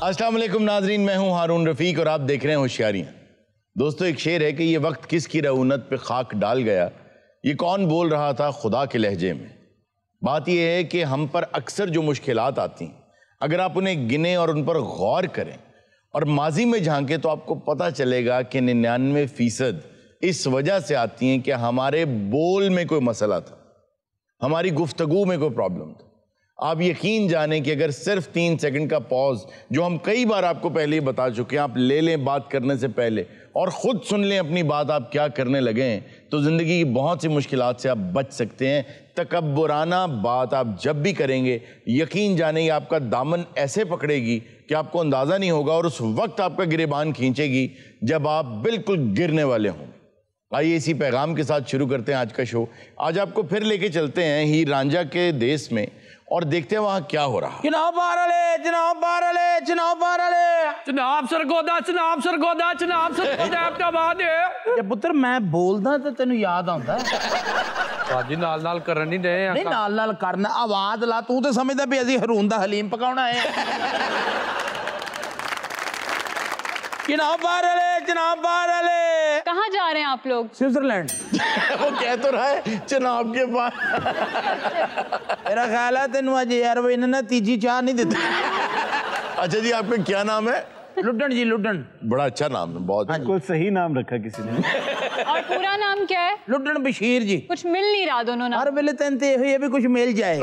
अस्सलाम वालेकुम नाजरीन, मैं हूं हारून रफीक और आप देख रहे हैं होशियारियां। दोस्तों, एक शेर है कि ये वक्त किसकी रऊनत पे खाक डाल गया, ये कौन बोल रहा था खुदा के लहजे में। बात यह है कि हम पर अक्सर जो मुश्किलात आती हैं, अगर आप उन्हें गिने और उन पर गौर करें और माजी में झांकें तो आपको पता चलेगा कि 99% इस वजह से आती हैं कि हमारे बोल में कोई मसला था, हमारी गुफ्तगू में कोई प्रॉब्लम था। आप यकीन जानें कि अगर सिर्फ 3 सेकंड का पॉज, जो हम कई बार आपको पहले ही बता चुके हैं, आप ले लें बात करने से पहले और ख़ुद सुन लें अपनी बात आप क्या करने लगे हैं, तो ज़िंदगी की बहुत सी मुश्किलात से आप बच सकते हैं। तकब्बुराना बात आप जब भी करेंगे, यकीन जानें आपका दामन ऐसे पकड़ेगी कि आपको अंदाज़ा नहीं होगा और उस वक्त आपका गिरेबान खींचेगी जब आप बिल्कुल गिरने वाले हों। आइए इसी पैगाम के साथ शुरू करते हैं आज का शो। आज आपको फिर लेके चलते हैं हीर रांझा के देश में और देखते हैं वहां क्या हो रहा है। जनाब बारले, जनाब बारले, जनाब बारले, जनाब सरगोदा, जनाब सरगोदा, जनाब सरगोदा अहमदाबाद है। ये पुत्र मैं बोलदा ते तेनु याद आंदा भाजी नाल नाल करन नहीं दे। नहीं नाल नाल करना, आवाज ला। तू ते समझदा भी असी हरून दा हलीम पकाउणा है। जनाब बारले, जनाब बारले। कहाँ जा रहे हैं आप लोग? स्विट्जरलैंड। वो कह तो रहा है जनाब के पास। मेरा ख्याल है तेन आज यार वो इन्होंने तीजी चाह नहीं देती। अच्छा जी, आपका क्या नाम है? लुड्डन जी, लुड्डन। बड़ा अच्छा नाम है, बहुत बिल्कुल सही नाम रखा किसी ने। और पूरा नाम क्या है? लुड्डन बशीर जी। कुछ मिल नहीं रहा दोनों नाम। हर वेले तेन ते ये भी कुछ मिल जाए।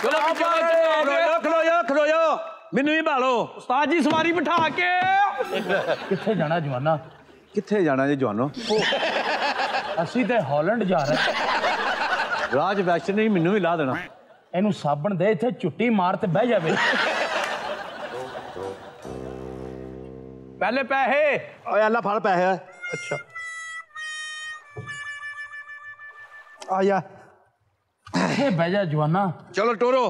खलो मैनू ही भालो उस्ताद जी, सवारी बिठा के। किथे जाना जवाना? किथे जाना जी जवानो? असी ते हॉलैंड जा रहे। राज वैश्य ने मैनू भी ला देना। इनू साबण दे, इथे चुट्टी मार ते बह जावे। पहले पैसे। ओए अल्लाह फड़ पैसे। अच्छा आया इथे बह जा जवाना। चलो टोरो।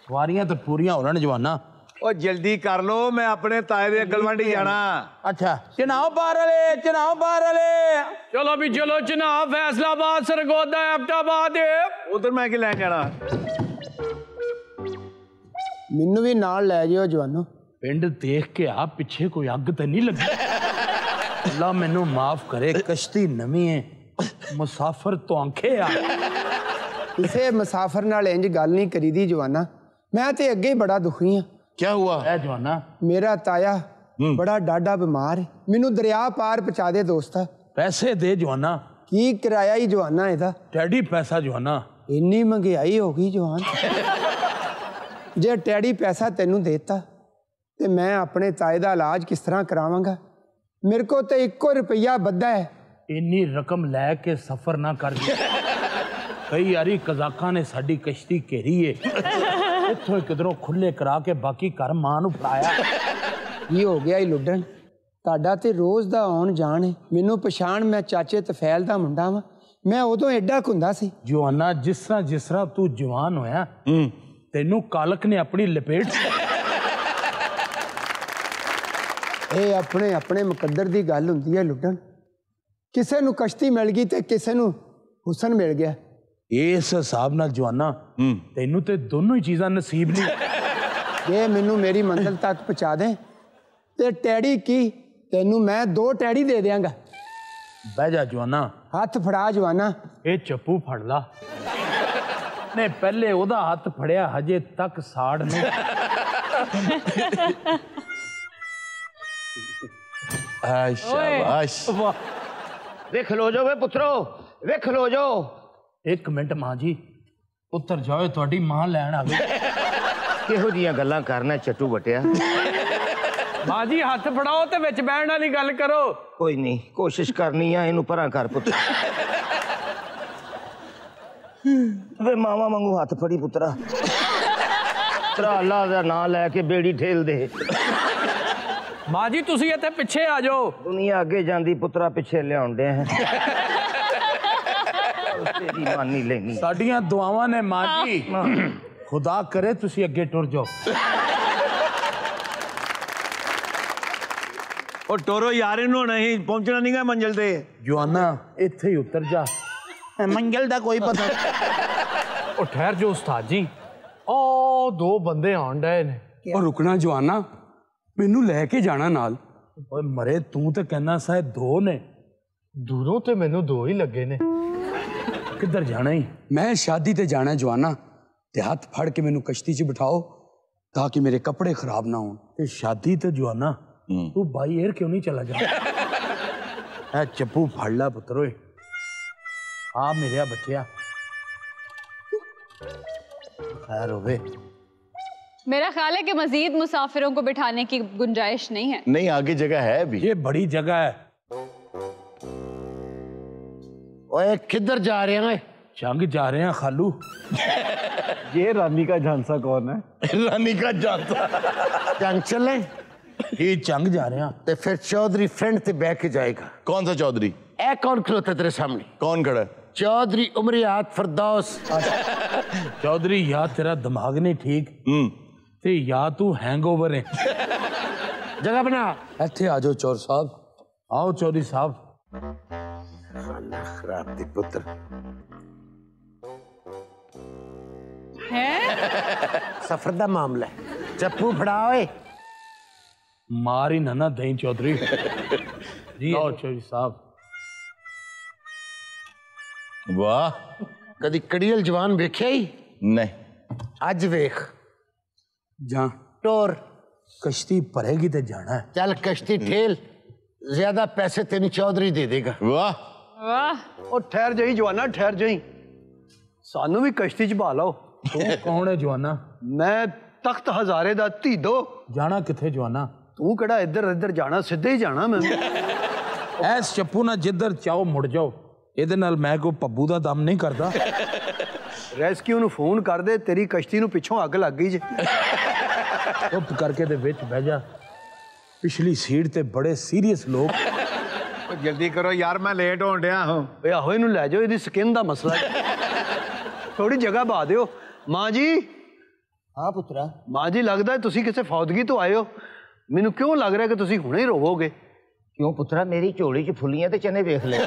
सवारियां तो पूरियां हो रही जवाना। ओ जल्दी कर लो, मैं अपने ताए दे गलवंडी जाना। अच्छा चनाव बारले, चनाव बारले। चलो भी चलो जनाब, फैसलाबाद, सरगोदा अहमदाबाद है। उधर मैं कि लैन जाना। मैनू भी नाल लै जियो जवानो। पिंड देख के आप पीछे कोई अग तो नहीं लगी? अल्लाह मैनू माफ करे, कश्ती नवी है, मुसाफिर तो आंखे आ। किसे मुसाफिर नाल इंज गल नहीं करी दी जवाना। मैं ते अगे ही बड़ा दुखी हाँ। क्या हुआ? है जवाना, मेरा ताया बड़ा डाडा बीमार है, मैनू दरिया पार पहुंचा दे दोस्ता। पैसे दे जवाना। की किराया ही जवाना एदा? टैडी पैसा जवाना। इन्नी महंगाई हो गई जवान। जे टैडी पैसा तेनू देता ते मैं अपने ताए दा इलाज किस तरह करावांगा? मेरे को तो 1 रुपया बद्दा है। इन्नी रकम लैके सफर ना कर। कई यारी कजाका ने साडी कश्ती घेरी है, इत्थों किधरों खुले करा के बाकी घर मां नू फड़ाया। ये हो गया ही लुड्डन, ताडा ते रोज़ दा आउण जाण है। मैनू पछाण, मैं चाचे तफैल दा मुंडा वां। मैं उदों एडा कुंदा सी। जवाना जिस तरह तू जवान होया, तेनू कालक ने अपनी लपेट। ये अपने अपने मुकद्दर दी गल हुंदी है लुड्डन। किसे नू कश्ती मिल गई ते किसे नू हुसन मिल गया। इस हिसाब नाल जवाना तेनू ते दोनों ही चीज़ां नसीब नहीं। ये मैनू मेरी मंजिल तक पहुंचा दे ते टैडी की तेनू मैं 2 टैडी दे देंगा। बह जा जवाना। हाथ फड़ा जवाना। ये चप्पू फड़ ला। ने पहले ओदा हाथ फड़िया, हजे तक साड़ नहीं। शाबाश। वे खलो जाओ वे पुत्रो, वे खलो जाओ। 1 मिनट मां जी, पुत्र जाओ, थोड़ी मां लैन आ गई। किहो जियां गल्लां करना चट्टू बटिया। मां जी हाथ फड़ाओ ते विच बैठण वाली गल करो। कोई नहीं, कोशिश करनी है, इनू परां कर पुत्र। वे मावा वांगू हाथ फड़ी पुत्रा। पुत्रा अल्लाह दा नाम लैके बेड़ी ठेल दे। मां जी तुसी इत्थे पिछे आ जाओ। दुनिया अगे जांदी, पुत्रा पिछे लियाउण दे हैं। तेरी मानी लेनी। साडियां दुआवां ने मां जी, खुदा करे तुसी अगे टुर जाओ। ओ टोरो यार, इन्हों नहीं पहुंचना नहीं गा मंजिल ते। जवाना इत्थे ही उतर जा, मंजिल दा कोई पता। ओ ठहर जो उस्ताद जी, ਉਹ ਦੋ ਬੰਦੇ ਆਉਣ ਡਏ ਨੇ। ਉਹ ਰੁਕਣਾ ਜਵਾਨਾ, ਮੈਨੂੰ ਲੈ ਕੇ ਜਾਣਾ ਨਾਲ। ਓਏ ਮਰੇ, ਤੂੰ ਤੇ ਕਹਿੰਦਾ ਸਾਂ ਦੋ ਨੇ, ਦੂਰੋਂ ਤੇ ਮੈਨੂੰ ਦੋ ਹੀ ਲੱਗੇ ਨੇ। ਕਿੱਧਰ ਜਾਣਾ ਹੀ? ਮੈਂ ਸ਼ਾਦੀ ਤੇ ਜਾਣਾ ਜਵਾਨਾ, ਤੇ ਹੱਥ ਫੜ ਕੇ ਮੈਨੂੰ ਕਸ਼ਤੀ 'ਚ ਬਿਠਾਓ ਤਾਂ ਕਿ ਮੇਰੇ ਕੱਪੜੇ ਖਰਾਬ ਨਾ ਹੋਣ। ਤੇ ਸ਼ਾਦੀ ਤੇ ਜਵਾਨਾ ਤੂੰ ਬਾਈ 에ਅਰ ਕਿਉਂ ਨਹੀਂ ਚਲਾ ਜਾ? ਐ ਚੱਪੂ ਫੜ ਲੈ ਪੁੱਤਰ ਓਏ, ਆ ਮੇਰੇ ਬੱਚਿਆ, खैर होवे। मेरा ख्याल है कि मजीद मुसाफिरों को बिठाने की गुंजाइश नहीं है। नहीं, आगे जगह है अभी। ये बड़ी जगह है। ओए किधर जा रहे हैं? जंग जा रहे हैं खालू। ये रानी का झांसा कौन है? रानी का झांसा। जंग चले? ये जंग जा रहे हैं। तो फिर चौधरी फ्रंट से बैठ के जाएगा। कौन सा चौधरी? ए कौन खलोता तेरे सामने? कौन खड़ा है? चौधरी उमरियात फरदौस। चौधरी या तेरा दिमाग नहीं ठीक ते या तू हैंगओवर है। जगह बना। इत्थे आ जाओ चौर साहब। आओ चौधरी साहब। खराब दी पुत्र है सफर दा मामला है। चप्पू फड़ाओ। मार ही ना दई चौधरी। जी आओ चौधरी साहब। वाह, कदी कड़ियल जवान वेख्या ही नहीं। अज वेख जा टोर कश्ती भरेगी ते जाना है। चल कश्ती ठेल, ज्यादा पैसे तेन चौधरी दे देगा। वाह वाह। ओ ठहर जाई जवाना, ठहर जाई, सानू भी कश्ती च बहा लो। तू कौन है जवाना? मैं तख्त हजारे दा धीदो। जाना किथे जवाना? तू केड़ा इधर इधर जाना, सीधे ही जाना मैं। ऐस चप्पू ना जिधर चाहो मुड़ जाओ, ਇਹਦੇ ਨਾਲ ਮੈਂ ਕੋ ਪੱਬੂ ਦਾ ਦਮ ਨਹੀਂ ਕਰਦਾ। ਰੈਸਕਿਊ ਨੂੰ ਫੋਨ ਕਰ ਦੇ, ਤੇਰੀ ਕਸ਼ਤੀ ਨੂੰ ਪਿੱਛੋਂ ਅੱਗ ਲੱਗ ਗਈ ਜੇ। ਚੁੱਪ ਕਰਕੇ ਦੇ ਵਿੱਚ ਬਹਿ ਜਾ, ਪਿਛਲੀ ਸੀਟ ਤੇ ਬੜੇ ਸੀਰੀਅਸ ਲੋਕ। जल्दी करो यार, मैं लेट होਣ ਡਿਆ ਹਾਂ। ਓਏ ਆਹੋ ਇਹਨੂੰ ਲੈ ਜਾਓ, ਇਹਦੀ ਸਕਿਨ ਦਾ ਮਸਲਾ ਹੈ। ਥੋੜੀ ਜਗ੍ਹਾ ਬਾ ਦਿਓ। ਮਾਂ ਜੀ। हाँ पुत्रा। ਮਾਂ ਜੀ, ਲੱਗਦਾ ਹੈ ਤੁਸੀਂ ਕਿਸੇ ਫੌਦਗੀ ਤੋਂ ਆਏ ਹੋ। ਮੈਨੂੰ ਕਿਉਂ ਲੱਗ ਰਿਹਾ ਕਿ ਤੁਸੀਂ ਹੁਣੇ ਹੀ ਰੋਵੋਗੇ। क्यों पुत्रा, मेरी झोली च फुलियां ते चने देख ले।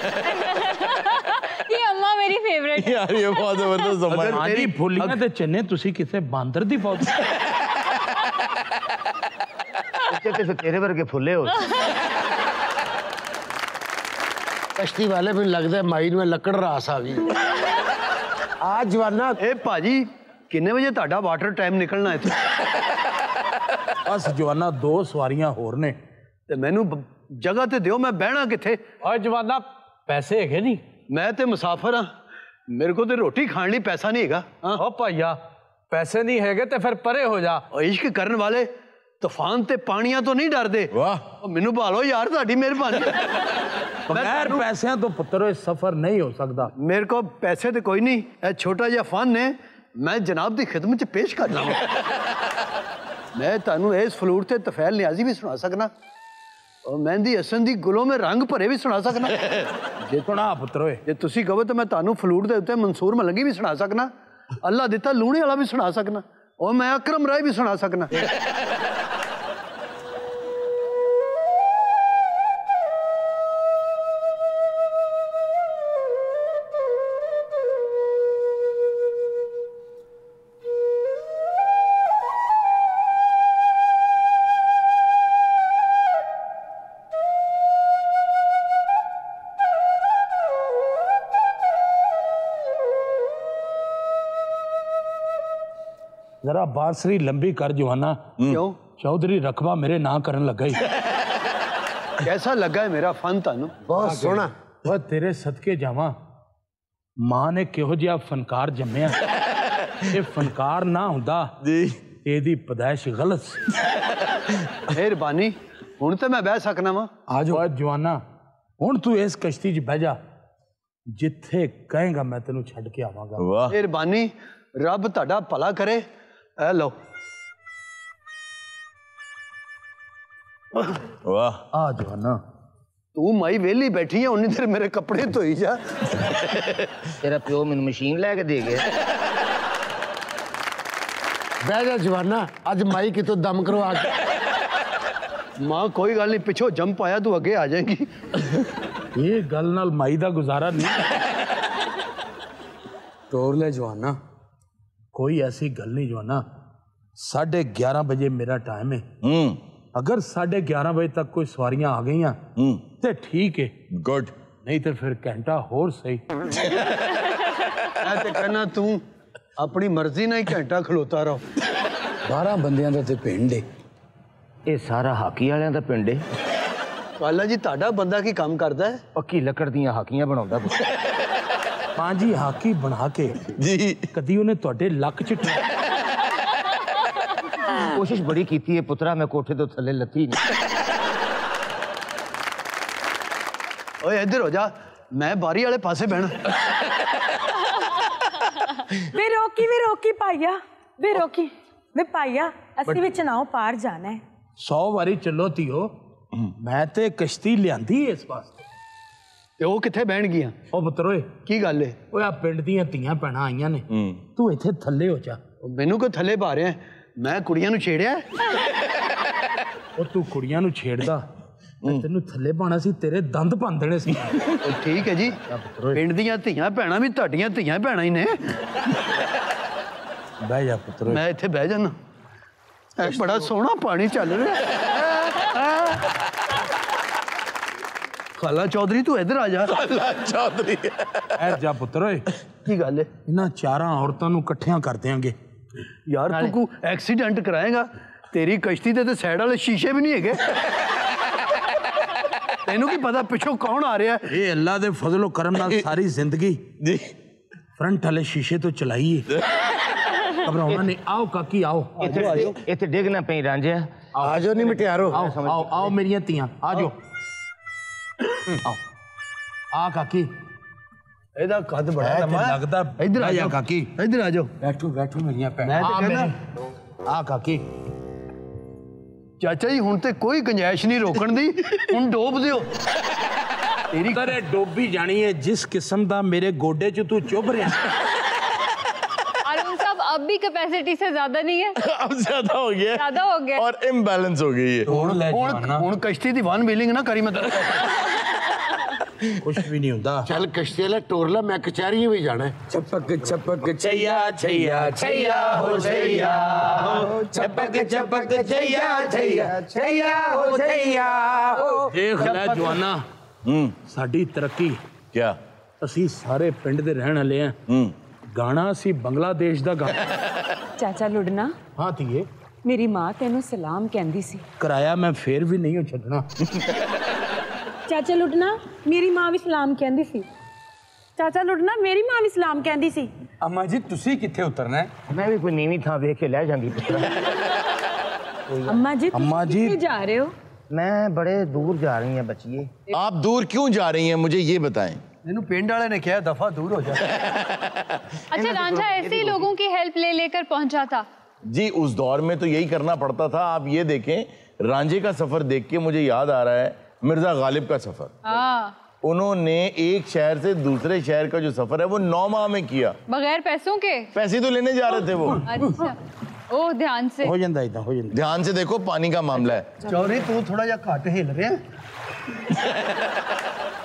ये अम्मा मेरी फेवरेट है। यार, ये बहुत जबरदस्त जमाना। हाँ जी, फुलियां ते चने तुसी किसे बांदर दी फौज। तो तेरे वर्गे फुले हो। कश्ती वाले भी लगता है माइन में लकड़ रास आ गई। आज जवाना ਇਹ ਭਾਜੀ ਕਿੰਨੇ ਵਜੇ ਤੁਹਾਡਾ ਵਾਟਰ ਟਾਈਮ ਨਿਕਲਣਾ ਇੱਥੇ? बस जवाना दो सवारियां होर ने। ਤੇ ਮੈਨੂੰ ਜਗ੍ਹਾ ਤੇ ਦਿਓ, ਮੈਂ ਬਹਿਣਾ ਕਿੱਥੇ? ਓਏ ਜਵਾਨਾ, ਪੈਸੇ ਹੈਗੇ ਨਹੀਂ? ਮੈਂ ਤੇ ਮੁਸਾਫਰ ਹਾਂ, ਮੇਰੇ ਕੋਲ ਤੇ ਰੋਟੀ ਖਾਣ ਲਈ ਪੈਸਾ ਨਹੀਂ ਹੈਗਾ। ਹਾਂ, ਓ ਭਾਈਆ, ਪੈਸੇ ਨਹੀਂ ਹੈਗੇ ਤੇ ਫਿਰ ਪਰੇ ਹੋ ਜਾ। ਉਹ ਇਸ਼ਕ ਕਰਨ ਵਾਲੇ ਤੂਫਾਨ ਤੇ ਪਾਣੀਆਂ ਤੋਂ ਨਹੀਂ ਡਰਦੇ। वाह, ਉਹ ਮੈਨੂੰ ਭਾਲੋ ਯਾਰ, ਤੁਹਾਡੀ ਮਿਹਰਬਾਨੀ। बगैर पैसों तो पुत्रो ये सफर नहीं हो सकता। ਮੇਰੇ ਕੋਲ ਪੈਸੇ ਤੇ ਕੋਈ ਨਹੀਂ, ਇਹ ਛੋਟਾ ਜਿਹਾ ਫਨ ਹੈ, ਮੈਂ ਜਨਾਬ ਦੀ ਖਿਦਮਤ ਚ ਪੇਸ਼ ਕਰਨਾ ਵਾ। ਮੈਂ ਤੁਹਾਨੂੰ ਇਸ ਫਲੂਟ ਤੇ ਤਫੈਲ ਨਿਆਜ਼ੀ ਵੀ ਸੁਣਾ ਸਕਣਾ, और मेहंदी हसन दी गुलों में रंग भरे भी सुना सकना। जे सुना पुत्रो जे तुसी कहो तो मैं तानू फलूट दे उत्ते मंसूर मलंगी भी सुना सकना, अल्लाह दिता लूणे वाला भी सुना सकना, और मैं अकरम राय भी सुना सकना। जरा बांसुरी लंबी कर जवाना। क्यों? चौधरी रकबा मेरे ना करन लगा ही। कैसा लगा है मेरा फन तानू? बहुत सोना। वह तेरे सदके जावा, मां ने किहो जिहा फनकार जम्मिया। ये फनकार ना हुंदा जी, एदी पैदाइश गलत सी। मेहरबानी, हुण ते मैं बह सकना वा। आ जाओ जवाना, हुण तू इस कश्ती च बह जा, जिथे कहेगा मैं तेनू छड्ड के आवांगा। वाह मेहरबानी, रब तुहाडा भला करे। ए लो। वाह, आ जवाना, तू माई वेली बैठी है, उन्नी देर मेरे कपड़े धोई जा। तेरा प्यो मैनू मशीन लैके दे गया। बह जा जवाना, अज माई कितों दम करवा के। मां कोई गल नहीं, पिछो जंप आया तू अगे आ जाएगी। ये गल नाल माई दा गुजारा नहीं। तोड़ ले जवाना, कोई ऐसी गल नहीं जवाना, 11:30 बजे मेरा टाइम है। अगर 11:30 बजे तक कोई सवारियां आ गई तो ठीक है, गुड, नहीं तो फिर घंटा होर सही। मैं तो कहना तू अपनी मर्जी ना ही घंटा खलोता रहो। 12 बंदियां दा ते पिंड है। ਇਹ ਸਾਰਾ ਹਾਕੀ ਵਾਲਿਆਂ ਦਾ ਪਿੰਡ ਏ। ਕਾਲਾ ਜੀ ਤੁਹਾਡਾ ਬੰਦਾ ਕੀ ਕੰਮ ਕਰਦਾ ਹੈ? ਪੱਕੀ ਲੱਕੜ ਦੀਆਂ ਹਾਕੀਆਂ ਬਣਾਉਂਦਾ। हाँ जी, हाकी बना के जी कदी उन्हें ਤੁਹਾਡੇ ਲੱਕ ਚ ਕੋਸ਼ਿਸ਼ ਬੜੀ ਕੀਤੀ ਹੈ ਪੁੱਤਰਾ, ਮੈਂ ਕੋਠੇ ਤੋਂ ਥੱਲੇ ਲੱਥੀ ਨਹੀਂ। ਓਏ ਇੱਧਰ ਹੋ ਜਾ, ਮੈਂ ਬਾਰੀ ਵਾਲੇ ਪਾਸੇ ਬਹਿਣਾ। ਵੇ ਰੋਕੀ ਭਾਈਆ, ਵੇ ਰੋਕੀ ਵੇ ਭਾਈਆ, ਅਸੀਂ ਵਿੱਚ ਨਾਓ ਪਾਰ ਜਾਣਾ ਹੈ। 100 ਵਾਰੀ ਚੱਲੋ ਧੀਓ, ਮੈਂ ਤੇ ਕਸ਼ਤੀ ਲਿਆਂਦੀ ਇਸ ਵਾਸਤੇ। ਤੇ ਉਹ ਕਿੱਥੇ ਬਹਿਣ ਗਈਆਂ? ਉਹ ਪੁੱਤਰ ਓਏ, ਕੀ ਗੱਲ ਏ? ਓਏ ਆ ਪਿੰਡ ਦੀਆਂ ਧੀਆਂ ਭੈਣਾਂ ਆਈਆਂ ਨੇ, ਤੂੰ ਇੱਥੇ ਥੱਲੇ ਹੋ ਜਾ। ਮੈਨੂੰ ਕੋ ਥੱਲੇ ਪਾ ਰਿਹਾ? ਮੈਂ ਕੁੜੀਆਂ ਨੂੰ ਛੇੜਿਆ? ਉਹ ਤੂੰ ਕੁੜੀਆਂ ਨੂੰ ਛੇੜਦਾ, ਤੈਨੂੰ ਥੱਲੇ ਪਾਣਾ ਸੀ, ਤੇਰੇ ਦੰਦ ਭੰਨ ਦੇਣੇ ਸੀ। ਉਹ ਠੀਕ ਹੈ ਜੀ, ਪਿੰਡ ਦੀਆਂ ਧੀਆਂ ਭੈਣਾਂ ਵੀ ਤੁਹਾਡੀਆਂ ਧੀਆਂ ਭੈਣਾਂ ਹੀ ਨੇ। ਬਹਿ ਜਾ ਪੁੱਤਰ। ਮੈਂ ਇੱਥੇ ਬਹਿ ਜਾਣਾ। ਇਹ ਬੜਾ ਸੋਹਣਾ ਪਾਣੀ ਚੱਲ ਰਿਹਾ। ਖਾਲਾ ਚੌਧਰੀ ਤੂੰ ਇੱਧਰ ਆ ਜਾ। खाला चौधरी ਐ ਜਾ ਪੁੱਤਰ ਓਏ, ਕੀ ਗੱਲ ਹੈ? ਇਹਨਾਂ 4 ਔਰਤਾਂ ਨੂੰ ਇਕੱਠਿਆਂ ਕਰ ਦਿਆਂਗੇ। ਯਾਰ ਤੂੰ ਕੋ ਐਕਸੀਡੈਂਟ ਕਰਾਏਗਾ? ਤੇਰੀ ਕਸ਼ਤੀ ਤੇ ਸਾਈਡ ਵਾਲੇ ਸ਼ੀਸ਼ੇ ਵੀ ਨਹੀਂ ਹੈਗੇ। ਤੈਨੂੰ ਕੀ ਪਤਾ ਪਿੱਛੋਂ ਕੌਣ ਆ ਰਿਹਾ? ਇਹ ਅੱਲਾ ਦੇ ਫਜ਼ਲੋ ਕਰਮ ਨਾਲ ਸਾਰੀ ਜ਼ਿੰਦਗੀ जी ਫਰੰਟ ਵਾਲੇ ਸ਼ੀਸ਼ੇ ਤੋਂ ਚਲਾਈ ਹੈ। ਘਬਰਾਉਣਾ ਨਹੀਂ, ਆਓ ਕਾਕੀ ਆਓ। ਇੱਥੇ ਡਿੱਗ ਨਾ ਪਈ ਰਾਂਝਿਆ। आ जाओ नहीं मिटियारो। ਆਓ ਆਓ ਆਓ ਮੇਰੀਆਂ ਧੀਆਂ, ਆ ਜਾਓ। ਆਓ ਆ ਕਾਕੀ, ਇਹਦਾ ਕੱਦ ਬੜਾ ਲੰਮਾ ਹੈ। ਲੱਗਦਾ ਇੱਧਰ ਆ ਜਾ ਜਾ ਕਾਕੀ, ਇੱਧਰ ਆ ਜਾ। ਬੈਠੋ ਬੈਠੋ ਮੇਰੀਆਂ ਭੈਣਾਂ। ਮੈਂ ਤੇ ਕਹਿੰਦਾ ਆ ਕਾਕੀ, ਚਾਚਾ ਜੀ ਹੁਣ ਤੇ ਕੋਈ ਗੁੰਜਾਇਸ਼ ਨਹੀਂ ਰੋਕਣ ਦੀ, ਹੁਣ ਡੋਬ ਦਿਓ। ਤੇਰੀ ਕਰੇ ਡੋਬੀ ਜਾਣੀ ਹੈ ਜਿਸ ਕਿਸਮ ਦਾ ਮੇਰੇ ਗੋਡੇ 'ਚ ਤੂੰ ਚੁੱਭ ਰਿਹਾ। अरुण साहब अब भी कैपेसिटी से ज्यादा नहीं है, अब ज्यादा हो गया, ज्यादा हो गया और इम्बैलेंस हो गई है। ਹੁਣ ਲੈ ਜਾਣਾ, ਹੁਣ ਕਸ਼ਤੀ ਦੀ ਵਨ ਵੀਲਿੰਗ ਨਾ ਕਰੀ। ਮੈਂ ਕੁਛ ਵੀ ਨਹੀਂ ਹੁੰਦਾ। ਚੱਲ ਕਸ਼ਤੀ ਵਾਲਾ ਟੋਰਲਾ, ਮੈਂ ਕਚਹਿਰੀਆਂ ਵੀ ਜਾਣਾ। ਛਪਕ ਛਪਕ ਛਈਆ ਛਈਆ ਛਈਆ ਹੋ ਛਈਆ ਹੋ, ਛਪਕ ਛਪਕ ਛਈਆ ਛਈਆ ਛਈਆ ਹੋ ਛਈਆ ਹੋ। ਦੇਖ ਲੈ ਜਵਾਨਾ, ਸਾਡੀ ਤਰੱਕੀ। क्या? ਅਸੀਂ ਸਾਰੇ ਪਿੰਡ ਦੇ ਰਹਿਣ ਵਾਲੇ ਆ। ਗਾਣਾ ਅਸੀਂ ਬੰਗਲਾਦੇਸ਼ ਦਾ ਗਾਣਾ। ਚਾਚਾ ਲੁੜਨਾ, ਹਾਂ ਧੀਏ, ਮੇਰੀ ਮਾਂ ਤੈਨੂੰ ਸਲਾਮ ਕਹਿੰਦੀ ਸੀ। ਕਰਾਇਆ ਮੈਂ ਫੇਰ ਵੀ ਨਹੀਂ ਛੱਡਣਾ। ਚਾਚਾ ਲੁੜਨਾ, ਮੇਰੀ ਮਾਂ ਵੀ ਸਲਾਮ ਕਹਿੰਦੀ ਸੀ। ਚਾਚਾ ਲੁੜਨਾ, ਮੇਰੀ ਮਾਂ ਵੀ ਸਲਾਮ ਕਹਿੰਦੀ ਸੀ। ਅਮਾ ਜੀ ਤੁਸੀਂ ਕਿੱਥੇ ਉਤਰਨਾ? ਮੈਂ ਵੀ ਕੋਈ ਨੀਵੀਂ ਥਾਂ ਵੇਖ ਕੇ ਲੈ ਜਾਂਦੀ ਪੁੱਤਰਾ। ਅੰਮਾ ਜੀ, ਅੰਮਾ ਜੀ, ਕਿੱਥੇ ਜਾ ਰਹੇ ਹੋ? ਮੈਂ ਬੜੇ ਦੂਰ ਜਾ ਰਹੀ ਹਾਂ ਬੱਚੀਏ। आप दूर क्यों जा रही हैं, मुझे ये बताएं। ਇਹਨੂੰ ਪਿੰਡ ਵਾਲੇ ਨੇ ਕਿਹਾ ਦਫਾ ਦੂਰ ਹੋ ਜਾ। अच्छा रांझा ऐसे ही लोगों की हेल्प ले लेकर पहुंचा था। जी उस दौर में तो यही करना पड़ता था। आप ये देखें, रांझे का सफर देख के मुझे याद आ रहा है मिर्जा गालिब का सफर। हाँ, उन्होंने एक शहर से दूसरे शहर का जो सफर है वो 9 माह में किया। बगैर पैसों के। पैसे तो लेने जा रहे थे वो। अच्छा, ओह ध्यान से। ਹੋ ਜਾਂਦਾ ਇਦਾਂ ਹੋ ਜਾਂਦਾ। ध्यान से देखो, पानी का मामला है। ਚੌਧਰੀ ਤੂੰ ਥੋੜਾ ਜਿਹਾ ਘੱਟ ਹਿੱਲ ਰਿਹਾ।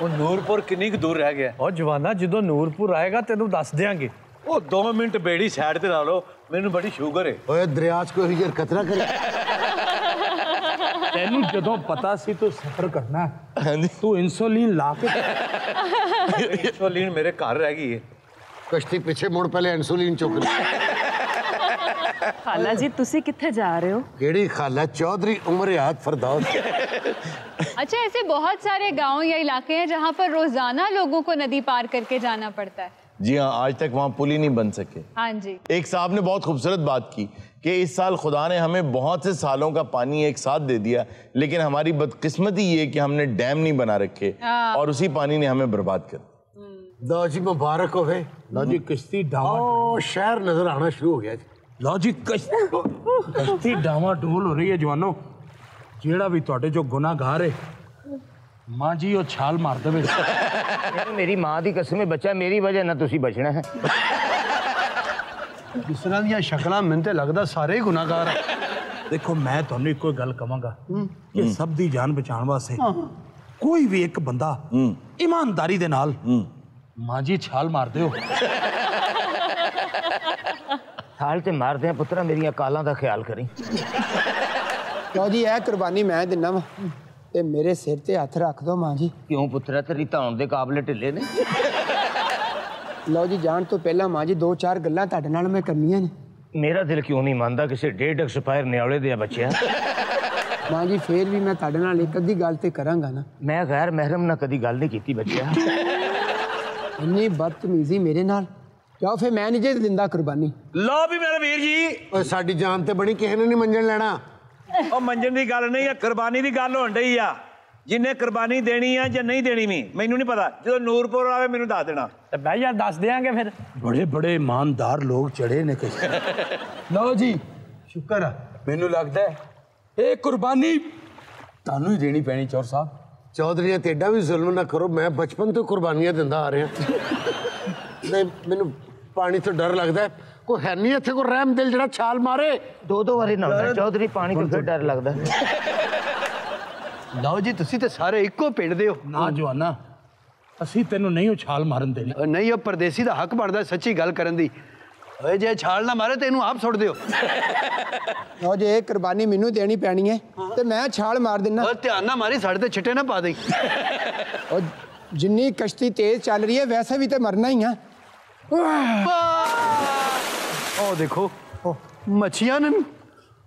ਉਹ ਨੂਰਪੁਰ ਕਿੰਨੀ ਕੁ ਦੂਰ ਰਹਿ ਗਿਆ? ਉਹ ਜਵਾਨਾ, ਜਦੋਂ ਨੂਰਪੁਰ ਆਏਗਾ ਤੈਨੂੰ ਦੱਸ ਦਿਆਂਗੇ। ਉਹ 2 ਮਿੰਟ ਬੇੜੀ ਸਾਈਡ ਤੇ ਲਾ ਲਓ, ਮੈਨੂੰ ਬੜੀ ਸ਼ੂਗਰ ਹੈ। ਓਏ ਦਰਿਆ 'ਚ ਕੋਈ ਹਰਕਤ ਨਾ ਕਰੇ। ਤੈਨੂੰ ਜਦੋਂ ਪਤਾ ਸੀ ਤੂੰ ਸਫਰ ਕਰਨਾ, ਤੂੰ ਇਨਸੂਲਿਨ ਲਾ ਕੇ। ਇਨਸੂਲਿਨ ਮੇਰੇ ਘਰ ਰਹਿ ਗਈ ਹੈ। ਕਸ਼ਤੀ ਪਿੱਛੇ ਮੁੜ, ਪਹਿਲੇ ਇਨਸੂਲਿਨ ਚੁੱਕ ਲਈ। ਖਾਲਾ ਜੀ, ਤੁਸੀਂ ਕਿੱਥੇ ਜਾ ਰਹੇ ਹੋ? ਕਿਹੜੀ ਖਾਲਾ? ਚੌਧਰੀ ਉਮਰ ਹयात फरदौस। अच्छा, ऐसे बहुत सारे गांव या इलाके हैं जहां पर रोजाना लोगों को नदी पार करके जाना पड़ता है। जी हाँ, आज तक वहाँ पुल ही नहीं बन सके। हाँ जी। एक साहब ने बहुत खूबसूरत बात की कि इस साल खुदा ने हमें बहुत से सालों का पानी एक साथ दे दिया, लेकिन हमारी बदकिस्मती ये कि हमने डैम नहीं बना रखे और उसी पानी ने हमें बर्बाद कर। ਲਓ ਜੀ ਮੁਬਾਰਕ ਹੋਵੇ। ਲਓ ਜੀ ਕਿਸ਼ਤੀ ਡਾਵਾ, ਉਹ ਸ਼ਹਿਰ ਨਜ਼ਰ ਆਣਾ ਸ਼ੁਰੂ ਹੋ ਗਿਆ ਜੀ। ਲਓ ਜੀ ਕਿਸ਼ਤੀ ਡਾਵਾ ਡੋਲ ਹੋ ਰਹੀ ਹੈ। ਜਵਾਨੋ, ਜਿਹੜਾ ਵੀ ਤੁਹਾਡੇ ਜੋ ਗੁਨਾਹਗਾਰ ਹੈ, ਮਾਂ ਜੀ ਉਹ ਛਾਲ ਮਾਰ ਦੇਵੇ। ਮੇਰੀ ਮਾਂ ਦੀ ਕਸਮ ਹੈ ਬੱਚਾ, ਮੇਰੀ ਵਜ੍ਹਾ ਨਾਲ ਤੁਸੀਂ ਬਚਣਾ ਹੈ। ਜਿਸ ਤਰ੍ਹਾਂ ਦੀਆਂ ਸ਼ਕਲਾਂ ਮੈਨੂੰ ਤੇ ਲੱਗਦਾ ਸਾਰੇ ਹੀ ਗੁਨਾਹਗਾਰ ਆ। ਦੇਖੋ ਮੈਂ ਤੁਹਾਨੂੰ ਇੱਕੋ ਗੱਲ ਕਵਾਂਗਾ ਕਿ ਸਭ ਦੀ ਜਾਨ ਬਚਾਉਣ ਵਾਸਤੇ ਕੋਈ ਵੀ ਇੱਕ ਬੰਦਾ ਇਮਾਨਦਾਰੀ ਦੇ ਨਾਲ ਮਾਂ ਜੀ ਛਾਲ ਮਾਰ ਦਿਓ। छाल ते मार दे पुत्रा, मेरिया कालां दा ख्याल करी। लो जी यह कुर्बानी मैं दिना वा ते मेरे सिर ते हथ रख दो मां जी। क्यों पुत्रा, तेरी धाउण दे काबले ढिले ने? लो जी जान तो पहला मां जी दो चार गल्लां तुहाडे नाल मैं करनियां ने। मेरा दिल क्यों नहीं मानदा किसी 1.5 एक्सपायर न्याले दे बच्चिया। मां जी फिर भी मैं तुहाडे नाल एक अद्धी गल ते करांगा ना। मैं गैर महरम ना कदी गल नहीं कीती बच्चिया। इन्नी बदतमीजी मेरे नाल, जाओ फिर मैं नहीं जे दिंदा कुर्बानी। लो भी मेरे वीर जी, ਓਏ ਸਾਡੀ ਜਾਨ ਤੇ ਬਣੀ, ਕਿਸੇ ਨੇ ਨਹੀਂ ਮੰਜਣ ਲੈਣਾ। ਉਹ ਮੰਜਣ ਦੀ ਗੱਲ ਨਹੀਂ ਆ, ਕੁਰਬਾਨੀ ਦੀ ਗੱਲ ਹੋਣ ਡਈ ਆ। ਜਿੰਨੇ ਕੁਰਬਾਨੀ ਦੇਣੀ ਆ ਜਾਂ ਨਹੀਂ ਦੇਣੀ ਵੀ ਮੈਨੂੰ ਨਹੀਂ ਪਤਾ, ਜਦੋਂ ਨੂਰਪੁਰ ਆਵੇ ਮੈਨੂੰ ਦੱਸ ਦੇਣਾ। ਤੇ ਬਹਿ ਜਾ, ਦੱਸ ਦਿਆਂਗੇ ਫਿਰ। बड़े बड़े ईमानदार लोग चढ़े ने किसी। लो जी शुक्र है, मैनू लगता है ये कुर्बानी तानू ही देनी पैनी चौर साहब। ਚੌਧਰੀਆਂ ਤੇ ਏਡਾ ਵੀ ਜ਼ੁਲਮ ਨਾ ਕਰੋ, ਮੈਂ ਬਚਪਨ ਤੋਂ ਕੁਰਬਾਨੀਆਂ ਦਿੰਦਾ ਆ ਰਿਹਾ। ਨਹੀਂ ਮੈਨੂੰ ਪਾਣੀ ਤੋਂ ਡਰ ਲੱਗਦਾ ਹੈ, ਕੋਈ ਹੈ ਨਹੀਂ ਇੱਥੇ ਕੋਈ ਰਹਿਮ ਦਿਲ ਜਿਹੜਾ ਛਾਲ ਮਾਰੇ। 2 ਵਾਰੀ ਨਹਾਉਂਦਾ ਚੌਧਰੀ, ਪਾਣੀ ਤੋਂ ਫਿਰ ਡਰ ਲੱਗਦਾ। ਲਓ ਜੀ ਤੁਸੀਂ ਤੇ ਸਾਰੇ ਇੱਕੋ ਪਿੰਡ ਦੇ ਹੋ। ना जवाना ਅਸੀਂ ਤੈਨੂੰ ਨਹੀਂ ਉਛਾਲ ਮਾਰਨ ਦੇਣੀ। ਨਹੀਂ ਉਹ ਪਰਦੇਸੀ ਦਾ ਹੱਕ ਬਣਦਾ ਸੱਚੀ ਗੱਲ ਕਰਨ ਦੀ। ਓਏ ਜੇ ਛਾਲ ਨਾ ਮਾਰੇ ਤੇ ਇਹਨੂੰ ਆਪ ਸੁੱਟ ਦਿਓ। लो जी ये कुर्बानी मैनू देनी पैनी है ते मैं छाल मार देना। ਓਏ ਧਿਆਨ ਨਾ ਮਾਰੀ, ਸਾਡੇ ਤੇ ਛਿੱਟੇ ਨਾ ਪਾ ਦੇਈ। और जिन्नी कश्ती तेज चल रही है वैसे भी तो मरना ही है। ਉਹ ਦੇਖੋ ਮੱਛੀਆਂ ਨੇ,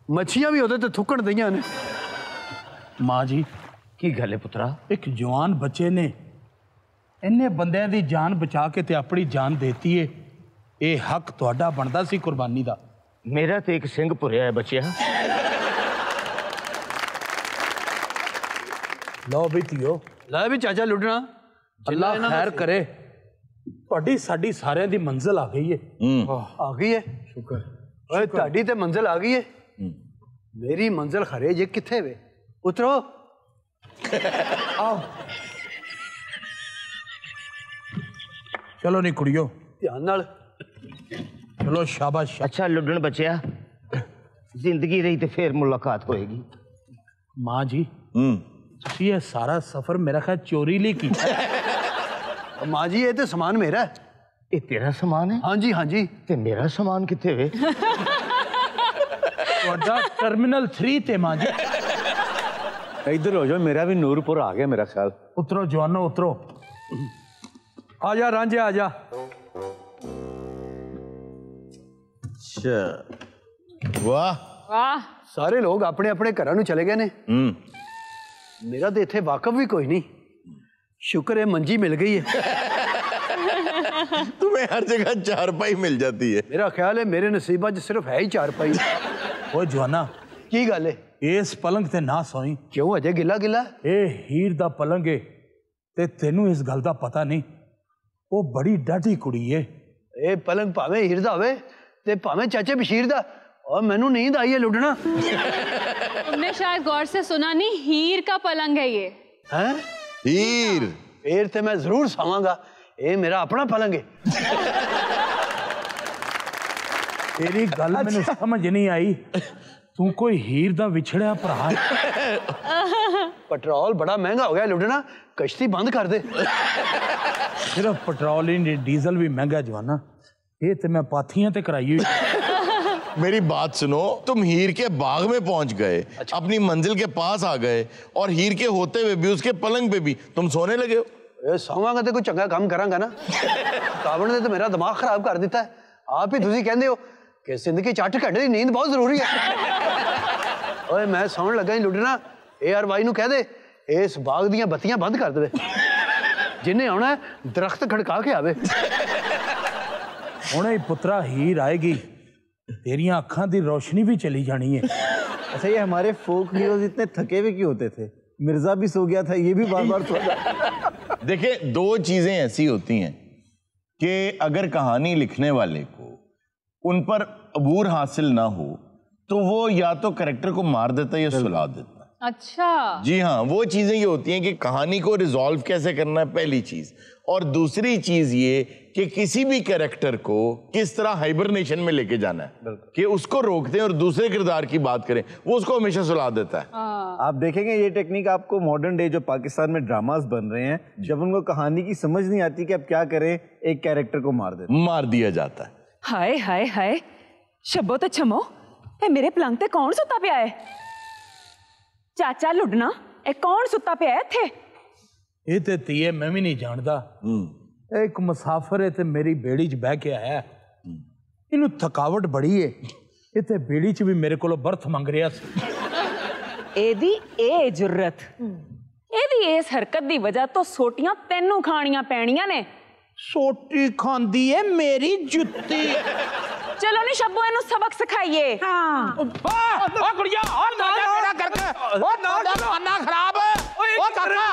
ਮੱਛੀਆਂ ਵੀ ਉਹਦੇ ਤੇ ਥੁੱਕਣ ਦਈਆਂ ਨੇ। माँ जी की गल है पुत्रा? एक जवान बच्चे ने इन्ने बंदियां दी जान बचा के ते अपनी जान देती है, ये हक तुहाडा बनदा सी कुर्बानी दा। मेरा तो एक सिंह भुरिया है बच्चिया। लो भी थियो, ਲੈ ਵੀ ਚਾਚਾ ਲੁੱਟਣਾ, अल्लाह खैर करे, ਤੁਹਾਡੀ ਸਾਡੀ ਸਾਰਿਆਂ ਦੀ ਮੰਜ਼ਿਲ ਆ ਗਈ ਹੈ। ਆ ਗਈ ਹੈ। ਸ਼ੁਕਰ। ਓਏ ਤੁਹਾਡੀ ਤੇ ਮੰਜ਼ਿਲ ਆ ਗਈ ਹੈ, ਮੇਰੀ ਮੰਜ਼ਿਲ ਖਰੇ ਜੇ ਕਿੱਥੇ ਵੇ? ਉਤਰੋ। आओ चलो नहीं कुड़ियो, ਧਿਆਨ ਨਾਲ। चलो शाबाश। अच्छा लुडन बच्चिया, जिंदगी रही तो फिर मुलाकात होएगी। माँ जी ये सारा सफर मेरा ख्याल चोरी ली की। ਮਾਂ ਜੀ ਇਹ ਤੇ ਸਮਾਨ ਮੇਰਾ ਹੈ। ये तेरा सामान है? हाँ जी हाँ जी। ते मेरा सामान किथे वे? टर्मिनल 3 ते माँ जी। इधर हो जाओ, मेरा भी नूरपुर आ गया मेरा ख्याल। उतरो जवानो उतरो। आ जा रांझे आ जा। वाह वाह, ਸਾਰੇ ਲੋਕ ਆਪਣੇ ਆਪਣੇ ਘਰਾਂ ਨੂੰ ਚਲੇ ਗਏ ਨੇ। ਮੇਰਾ ਤੇ ਇੱਥੇ ਵਾਕਫ ਵੀ ਕੋਈ ਨਹੀਂ। ਸ਼ੁਕਰ ਹੈ ਮੰਜੀ ਮਿਲ ਗਈ ਹੈ। तुम्हें हर जगह चारपाई मिल जाती है। ਮੇਰਾ ਖਿਆਲ ਹੈ ਮੇਰੇ ਨਸੀਬਾਂ 'ਚ ਸਿਰਫ ਹੈ ਹੀ 4 ਪਾਈ। ओ जवाना ਕੀ ਗੱਲ ਹੈ? इस पलंग ते ना सोई। ਕਿਉਂ ਅਜੇ ਗਿੱਲਾ ਗਿੱਲਾ? ए हीर दा पलंग है ते तेनू इस गल दा पता नहीं, वो बड़ी डाढ़ी कुड़ी है। ਇਹ ਪਲੰਗ ਭਾਵੇਂ ਹੀਰ ਦਾ ਹੋਵੇ ਤੇ ਭਾਵੇਂ ਚਾਚੇ ਬਸ਼ੀਰ ਦਾ। और मैनू नींद आई है लुटना। तुमने शायद गौर से सुना नहीं, हीर का पलंग है ये। हैं? हीर? फिर तो मैं जरूर सोवांगा, ये मेरा अपना पलंग है। तेरी गल मैनू समझ नहीं आई, तू कोई हीर दा विछड़िया भरा है। पेट्रोल बड़ा महंगा हो गया लुटना, कश्ती बंद कर दे। सिर्फ पेट्रोल ही नहीं, डीजल भी महंगा जवाना। ये तो मैं पाथियां ते कराई हुई। मेरी बात सुनो, तुम हीर के बाग में पहुंच गए, अपनी मंजिल के पास आ गए, और हीर के होते हुए भी उसके पलंग पे भी तुम सोने लगे हो। सोवांगा तो कोई चंगा काम करांगा ना। कावड़ ने तो मेरा दिमाग खराब कर दिता है। आप ही तुसी कहंदे हो कि जिंदगी 8 घंटे की नींद बहुत जरूरी है। ओए मैं सौण लगा ही लुटना, ARY नू कह दे इस बाग दियां बत्तियां बंद कर दे। जिन्हें आना है दरख्त खड़का के आवे। हुणे पुत्रा हीर आएगी, तेरियां अखां दी रोशनी भी चली जानी है। अच्छा ये हमारे फोक हीरोज इतने थके हुए क्यों होते थे? मिर्जा भी सो गया था, ये भी बार बार सो गया। देखिए, 2 चीजें ऐसी होती हैं कि अगर कहानी लिखने वाले को उन पर अबूर हासिल ना हो तो वो या तो कैरेक्टर को मार देता है या सुला देता है। अच्छा जी हाँ, वो चीजें ये होती हैं कि कहानी को रिजॉल्व कैसे करना है, पहली चीज। और दूसरी चीज ये कि किसी भी कैरेक्टर को किस तरह हाइबरनेशन में लेके जाना है, कि उसको रोकते हैं और दूसरे किरदार की बात करें, वो उसको हमेशा सुला देता है। आप देखेंगे ये टेक्निक आपको मॉडर्न डे जो पाकिस्तान में ड्रामास बन रहे हैं, जब उनको कहानी की समझ नहीं आती कि अब क्या करें, एक कैरेक्टर को मार दिया जाता है। हाय हाय हाय, शब्बो ते छमो ए मेरे पलंग ते कौन सुता पिया है? चाचा लुडना ए कौन सुता पिया है इत्थे? ये ते तीए मैं भी नहीं जानता। एक मुसाफिर है ते मेरी बेड़ी च बह के आया। इनू थकावट बड़ी है। ये ते बेड़ी च भी मेरे को बर्थ मंग रहा सी। एदी ए जुर्रत, एदी इस हरकत दी वजह तो सोटियां तेनू खानियां पैणियां ने। सोटी खांदी है मेरी जुत्ती। चलो नी शब्बो इनू सबक सिखाइए। हाँ। ओ कुड़िया और ना करके ओ ना खाना खराब है। ओ काका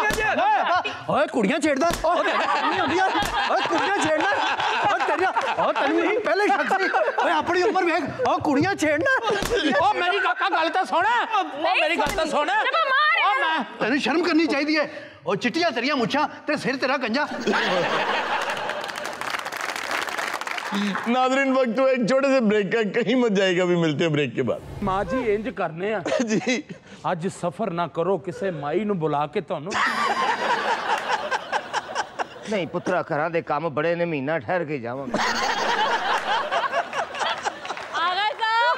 ओए कुड़ियां छेड़दा नहीं होंदी यार। ओए कुड़ियां छेड़ना ओ तेरी ओ तन्नू ही पहले शक सी। ओए अपनी उम्र देख ओ कुड़ियां छेड़ना। ओ मेरी काका गल तो सुन। ओ मेरी गल तो सुन। ओ मैं तेरी शर्म करनी चाहिए है। ओ चिट्टियां तेरियां मुछां ते सिर तेरा गंजा। नाज़रीन वक्त तो एक छोटे से ब्रेक का, कहीं मत जाएगा, भी मिलते हैं ब्रेक के बाद। माँ जी इंज करने जी अज सफर ना करो किसे माई नु बुला के ਤੁਹਾਨੂੰ नहीं पुत्रा घरां दे काम बड़े ने महीना ठहर के जावांगा। आगा साहब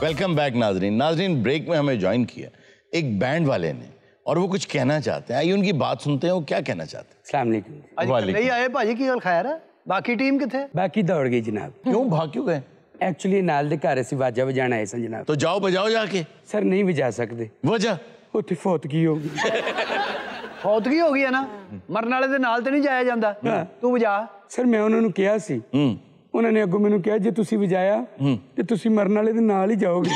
वेलकम बैक नाजरीन ब्रेक में हमें ज्वाइन किया एक बैंड वाले ने और वो कुछ कहना चाहते हैं। आइए उनकी बात सुनते हैं वो क्या कहना चाहते हैं। अस्सलाम वालेकुम। आज नहीं आए भाजी की गल खैर है? बाकी टीम किथे? बाकी दौड़ गई जनाब। क्यों भाग क्यों गए? एक्चुअली नाल दे घर ਅਸੀਂ ਵਾਜਾ ਵਜਾਣਾ ਹੈ ਸੰ ਜਨਾਬ। तो जाओ बजाओ जाके। सर नहीं बजा सकते। वजह ਉੱਥੇ ਫੌਤਗੀ ਹੋ ਗਈ। फौतगी हो गई है ना, मरने वाले दे नाल ते नहीं जाया जांदा। तू वजा। ਸਰ ਮੈਂ ਉਹਨਾਂ ਨੂੰ ਕਿਹਾ ਸੀ। ਉਹਨਾਂ ਨੇ ਅੱਗੋਂ ਮੈਨੂੰ ਕਿਹਾ ਜੇ ਤੁਸੀਂ ਵਜਾਇਆ ਤੇ ਤੁਸੀਂ ਮਰਨ ਵਾਲੇ ਦੇ ਨਾਲ ਹੀ ਜਾਓਗੇ।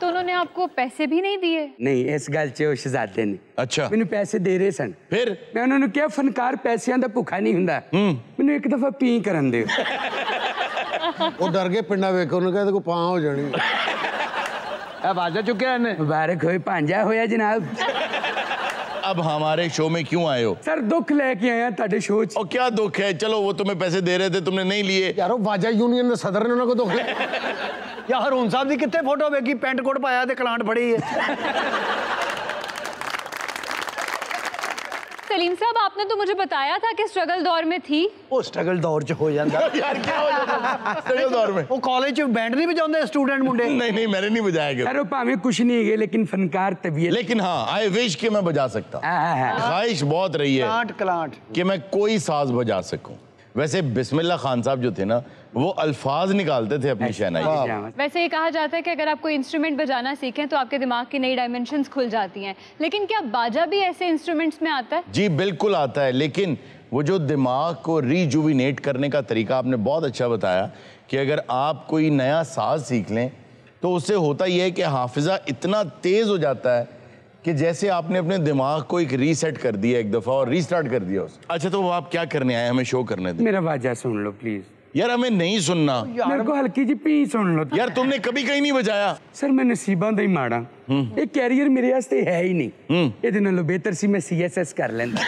तो उन्होंने आपको पैसे भी नहीं दिए? नहीं इस गल च ਉਹ ਸ਼ਹਜ਼ਾਦੇ ਨੇ। अच्छा ਮੈਨੂੰ ਪੈਸੇ ਦੇ ਰਹੇ ਸਨ। फिर ਮੈਂ ਉਹਨਾਂ ਨੂੰ ਕਿਹਾ ਫਨਕਾਰ ਪੈਸਿਆਂ ਦਾ ਭੁੱਖਾ ਨਹੀਂ ਹੁੰਦਾ। ਮੈਨੂੰ ਇੱਕ ਦਫਾ ਪੀ ਕਰਨ ਦਿਓ। ਉਹ ਡਰ ਕੇ ਪਿੰਡਾ ਵੇਖ ਉਹਨੂੰ ਕਹਿੰਦੇ ਕੋ ਪਾਂ ਹੋ ਜਾਣੀ। ਇਹ ਵਾਜਾ ਚੁੱਕਿਆ ਇਹਨੇ। ਮੁਬਾਰਕ ਹੋਏ ਭਾਂਜਾ ਹੋਇਆ ਜਨਾਬ। अब हमारे शो में क्यों आए हो? सर दुख लेके आया ਤੁਹਾਡੇ शो च। और क्या दुख है? चलो वो तुम्हें पैसे दे रहे थे तुमने नहीं लिए। यार वो वाजा यूनियन ਦੇ ਸਦਰ ਨੇ ਉਹਨਾਂ ਕੋ ਦੁੱਖ ਲਿਆ। या हरून साहब दी कितने फोटो वेखी, पेंट कोट पाया ते कलांट फड़ी है। सलीम साहब आपने तो मुझे बताया था कि स्ट्रगल दौर में थी। वो स्ट्रगल दौर च हो जांदा। यार क्या हो जाता स्ट्रगल दौर में? वो कॉलेज च बैंड नहीं बजाਉਂਦੇ स्टूडेंट मुंडे। नहीं मैंने नहीं बजाया गया। सर वो भाਵੇਂ कुछ नहीं है लेकिन फनकार तबीयत। लेकिन हाँ आई विश कि मैं बजा सकता। ख्वाहिश बहुत रही है कलांट कि मैं कोई साज बजा सकूं। वैसे बिस्मिल्लाह खान साहब जो थे ना वो अल्फाज निकालते थे अपनी शहनाई। वैसे ये कहा जाता है कि अगर आप कोई इंस्ट्रूमेंट बजाना सीखें तो आपके दिमाग की नई डायमेंशंस खुल जाती हैं, लेकिन क्या बाजा भी ऐसे इंस्ट्रूमेंट्स में आता है? जी बिल्कुल आता है, लेकिन वो जो दिमाग को रिजुविनेट करने का तरीका आपने बहुत अच्छा बताया कि अगर आप कोई नया साज सीख लें तो उससे होता यह है कि हाफिजा इतना तेज हो जाता है कि जैसे आपने अपने दिमाग को एक रीसेट कर दिया एक दफा और रीस्टार्ट कर दिया उसे। अच्छा तो वो आप क्या करने आए? हमें शो करने दे। मेरा वाजा सुन लो प्लीज। यार हमें नहीं सुनना। मेरे को हल्की जी पी सुन लो। यार तुमने कभी कहीं नहीं बजाया। सर मैं नसीबां दा ही माड़ा। ये कैरियर मेरे वास्ते है ही नहीं। ਇਹਦੇ ਨਾਲੋਂ ਬਿਹਤਰ ਸੀ ਮੈਂ CSS ਕਰ ਲੈਂਦਾ।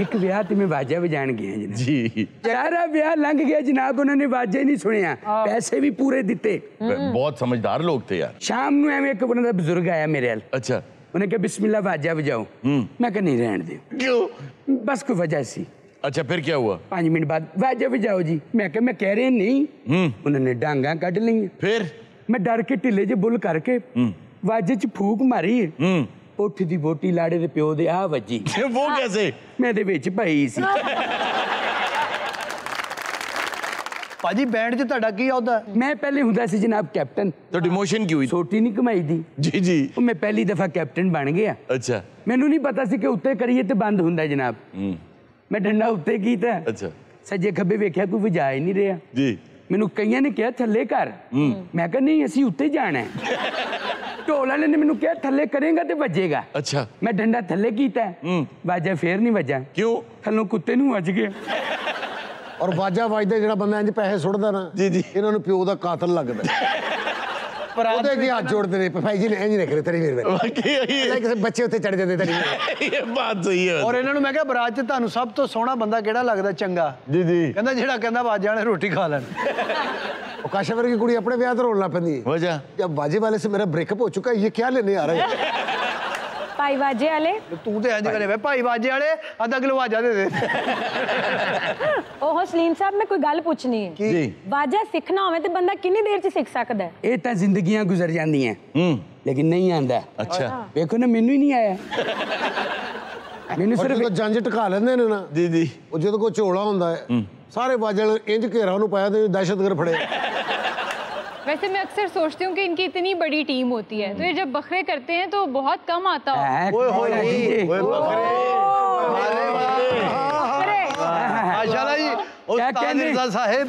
ਇੱਕ ਵਿਆਹ ਤੇ ਮੈਂ ਵਾਜਾ ਵਜਾਣ ਗਿਆ ਜਨਾਬ ਜੀ। ਸਾਰਾ ਵਿਆਹ ਲੰਘ ਗਿਆ ਜਨਾਬ, ਉਹਨਾਂ ਨੇ ਵਾਜਾ ਹੀ ਨਹੀਂ ਸੁਣਿਆ, ਪੈਸੇ ਵੀ ਪੂਰੇ ਦਿੱਤੇ। बहुत समझदार लोग थे यार। ਸ਼ਾਮ ਨੂੰ ਐਵੇਂ ਇੱਕ ਉਹਨਾਂ ਦਾ ਬਜ਼ੁਰਗ ਆਇਆ ਮੇਰੇ ਵੱਲ। अच्छा ਉਹਨੇ ਕਿਹਾ ਬਿਸਮਿल्ला ਵਾਜਾ ਵਜਾਓ। ਮੈਂ ਕਿਹਾ ਨਹੀਂ ਰਹਿਣ ਦਿਓ। क्यों? ਬਸ ਕੋਈ ਵਜ੍ਹਾ ਸੀ। अच्छा फिर क्या हुआ? 5 ਮਿੰਟ ਬਾਅਦ ਵਾਜਾ ਵਜਾਓ ਜੀ। ਮੈਂ ਕਿਹਾ ਮੈਂ ਕਹਿ ਰਿਹਾ ਨਹੀਂ। ਉਹਨਾਂ ਨੇ ਡਾਂਗਾ ਕੱਢ ਲਈਆਂ। फिर ਮੈਂ ਡਰ ਕੇ ਢਿੱਲੇ ਜੇ ਬੁੱਲ ਕਰਕੇ ਵਾਜੇ 'ਚ ਫੂਕ ਮਾਰੀ। ਉੱਠ ਦੀ ਬੋਟੀ ਲਾੜੇ ਦੇ ਪਿਓ ਦੇ ਆ ਵੱਜੀ। वो कैसे? ਮੈਂ ਇਹਦੇ ਵਿੱਚ ਪਈ ਸੀ। ਭਾਜੀ ਬੈਂਡ 'ਚ ਤੁਹਾਡਾ ਕੀ ਆਉਂਦਾ? ਮੈਂ ਪਹਿਲੇ ਹੁੰਦਾ ਸੀ ਜਨਾਬ ਕੈਪਟਨ। तो डिमोशन की हुई? ਛੋਟੀ ਨਹੀਂ ਕਮਾਈ ਦੀ। जी जी। ਉਹ ਮੈਂ ਪਹਿਲੀ ਦਫਾ ਕੈਪਟਨ ਬਣ ਗਿਆ। अच्छा ਮੈਨੂੰ ਨਹੀਂ ਪਤਾ ਸੀ ਕਿ ਉੱਤੇ ਕਰੀਏ ਤੇ ਬੰਦ ਹੁੰਦਾ ਜਨਾਬ। ਮੈਂ ਡੰਡਾ ਉੱਤੇ ਕੀਤਾ। अच्छा ਸੱਜੇ ਖੱਬੇ ਵੇਖਿਆ ਕੋਈ ਵਜਾ ਹੀ ਨਹੀਂ ਰਿਹਾ। जी। ਮੈਨੂੰ ਕਈਆਂ ਨੇ ਕਿਹਾ ਥੱਲੇ ਕਰ। ਮੈਂ ਕਿਹਾ ਨਹੀਂ ਅਸੀਂ ਉੱਤੇ ਜਾਣਾ ਹੈ। ਢੋਲ ਵਾਲੇ ਨੇ ਮੈਨੂੰ ਕਿਹਾ ਥੱਲੇ ਕਰੇਗਾ ਤੇ ਵੱਜੇਗਾ। अच्छा ਮੈਂ ਡੰਡਾ ਥੱਲੇ ਕੀਤਾ, ਵਾਜਾ ਫੇਰ ਨਹੀਂ ਵੱਜਾ। क्यों? ਥੱਲੋਂ ਕੁੱਤੇ ਨੂੰ ਵੱਜ ਗਿਆ। ਔਰ ਵਾਜਾ ਵੱਜਦਾ ਜਿਹੜਾ ਬੰਦਾ ਇੰਜ ਪੈਸੇ ਸੁੱਟਦਾ ਨਾ ਜੀ ਜੀ ਇਹਨਾਂ ਨੂੰ ਪਿਓ ਦਾ ਕਾਤਲ ਲੱਗਦਾ। ਉਹਦੇ ਕੀ ਹੱਥ ਜੋੜਦੇ ਨੇ ਭਾਈ ਜੀ ਨੇ ਇੰਜ ਨਹੀਂ ਕਰੇ ਤੇਰੀ ਮੇਰੇ ਕਿਸੇ ਬੱਚੇ ਉੱਤੇ ਚੜ ਜਾਂਦੇ ਤੇਰੀ। ये बात सही है। ਔਰ ਇਹਨਾਂ ਨੂੰ ਮੈਂ ਕਿਹਾ ਬਰਾਤ 'ਚ ਤੁਹਾਨੂੰ ਸਭ ਤੋਂ ਸੋਹਣਾ ਬੰਦਾ ਕਿਹੜਾ ਲੱਗਦਾ ਚੰਗਾ? जी जी। ਕਹਿੰਦਾ ਜਿਹੜਾ ਕਹਿੰਦਾ ਵਾਜਾ ਵਾਲੇ ਰੋਟੀ ਖਾ ਲੈਣ। ਉਹ ਕਾਸ਼ਵਰ की कुड़ी अपने ब्याह तो रोलना पैंदी है। वजह? जब बाजे वाले से मेरा ब्रेकअप हो चुका है ये क्या लेने आ रहे हैं? भाई बाजे वाले तू तो इंज करे भाई बाजे वाले आधा किलो वाजा दे दे। ओहो सलीम साहब मैं कोई गल पूछनी है जी वाजा सीखना होवे ते बंदा कितनी देर च सीख सकदा है? ये तो जिंदगियां गुजर जांदियां लेकिन नहीं आंदा। अच्छा देखो ना मैनू ही नहीं आया। मैनू ਸਿਰਫ सिर्फ ਜੰਜ ਟਕਾ ਲੈਂਦੇ ਨੇ ਨਾ जी जी ਉਹ ਜਦੋਂ ਕੋਈ ਝੋਲਾ ਹੁੰਦਾ ਹੈ ਸਾਰੇ ਬਾਜਲ ਇੰਜ ਘੇਰਾ ਉਹਨੂੰ ਪਾਇਆ ਤੇ ਦਹਿਸ਼ਤਗਰਦ ਫੜੇ। वैसे मैं अक्सर सोचती हूँ कि इनकी इतनी बड़ी टीम होती है तो ये जब बखरे करते हैं तो बहुत कम आता हो। माशाल्लाह जी उस्ताद मिर्जा साहब।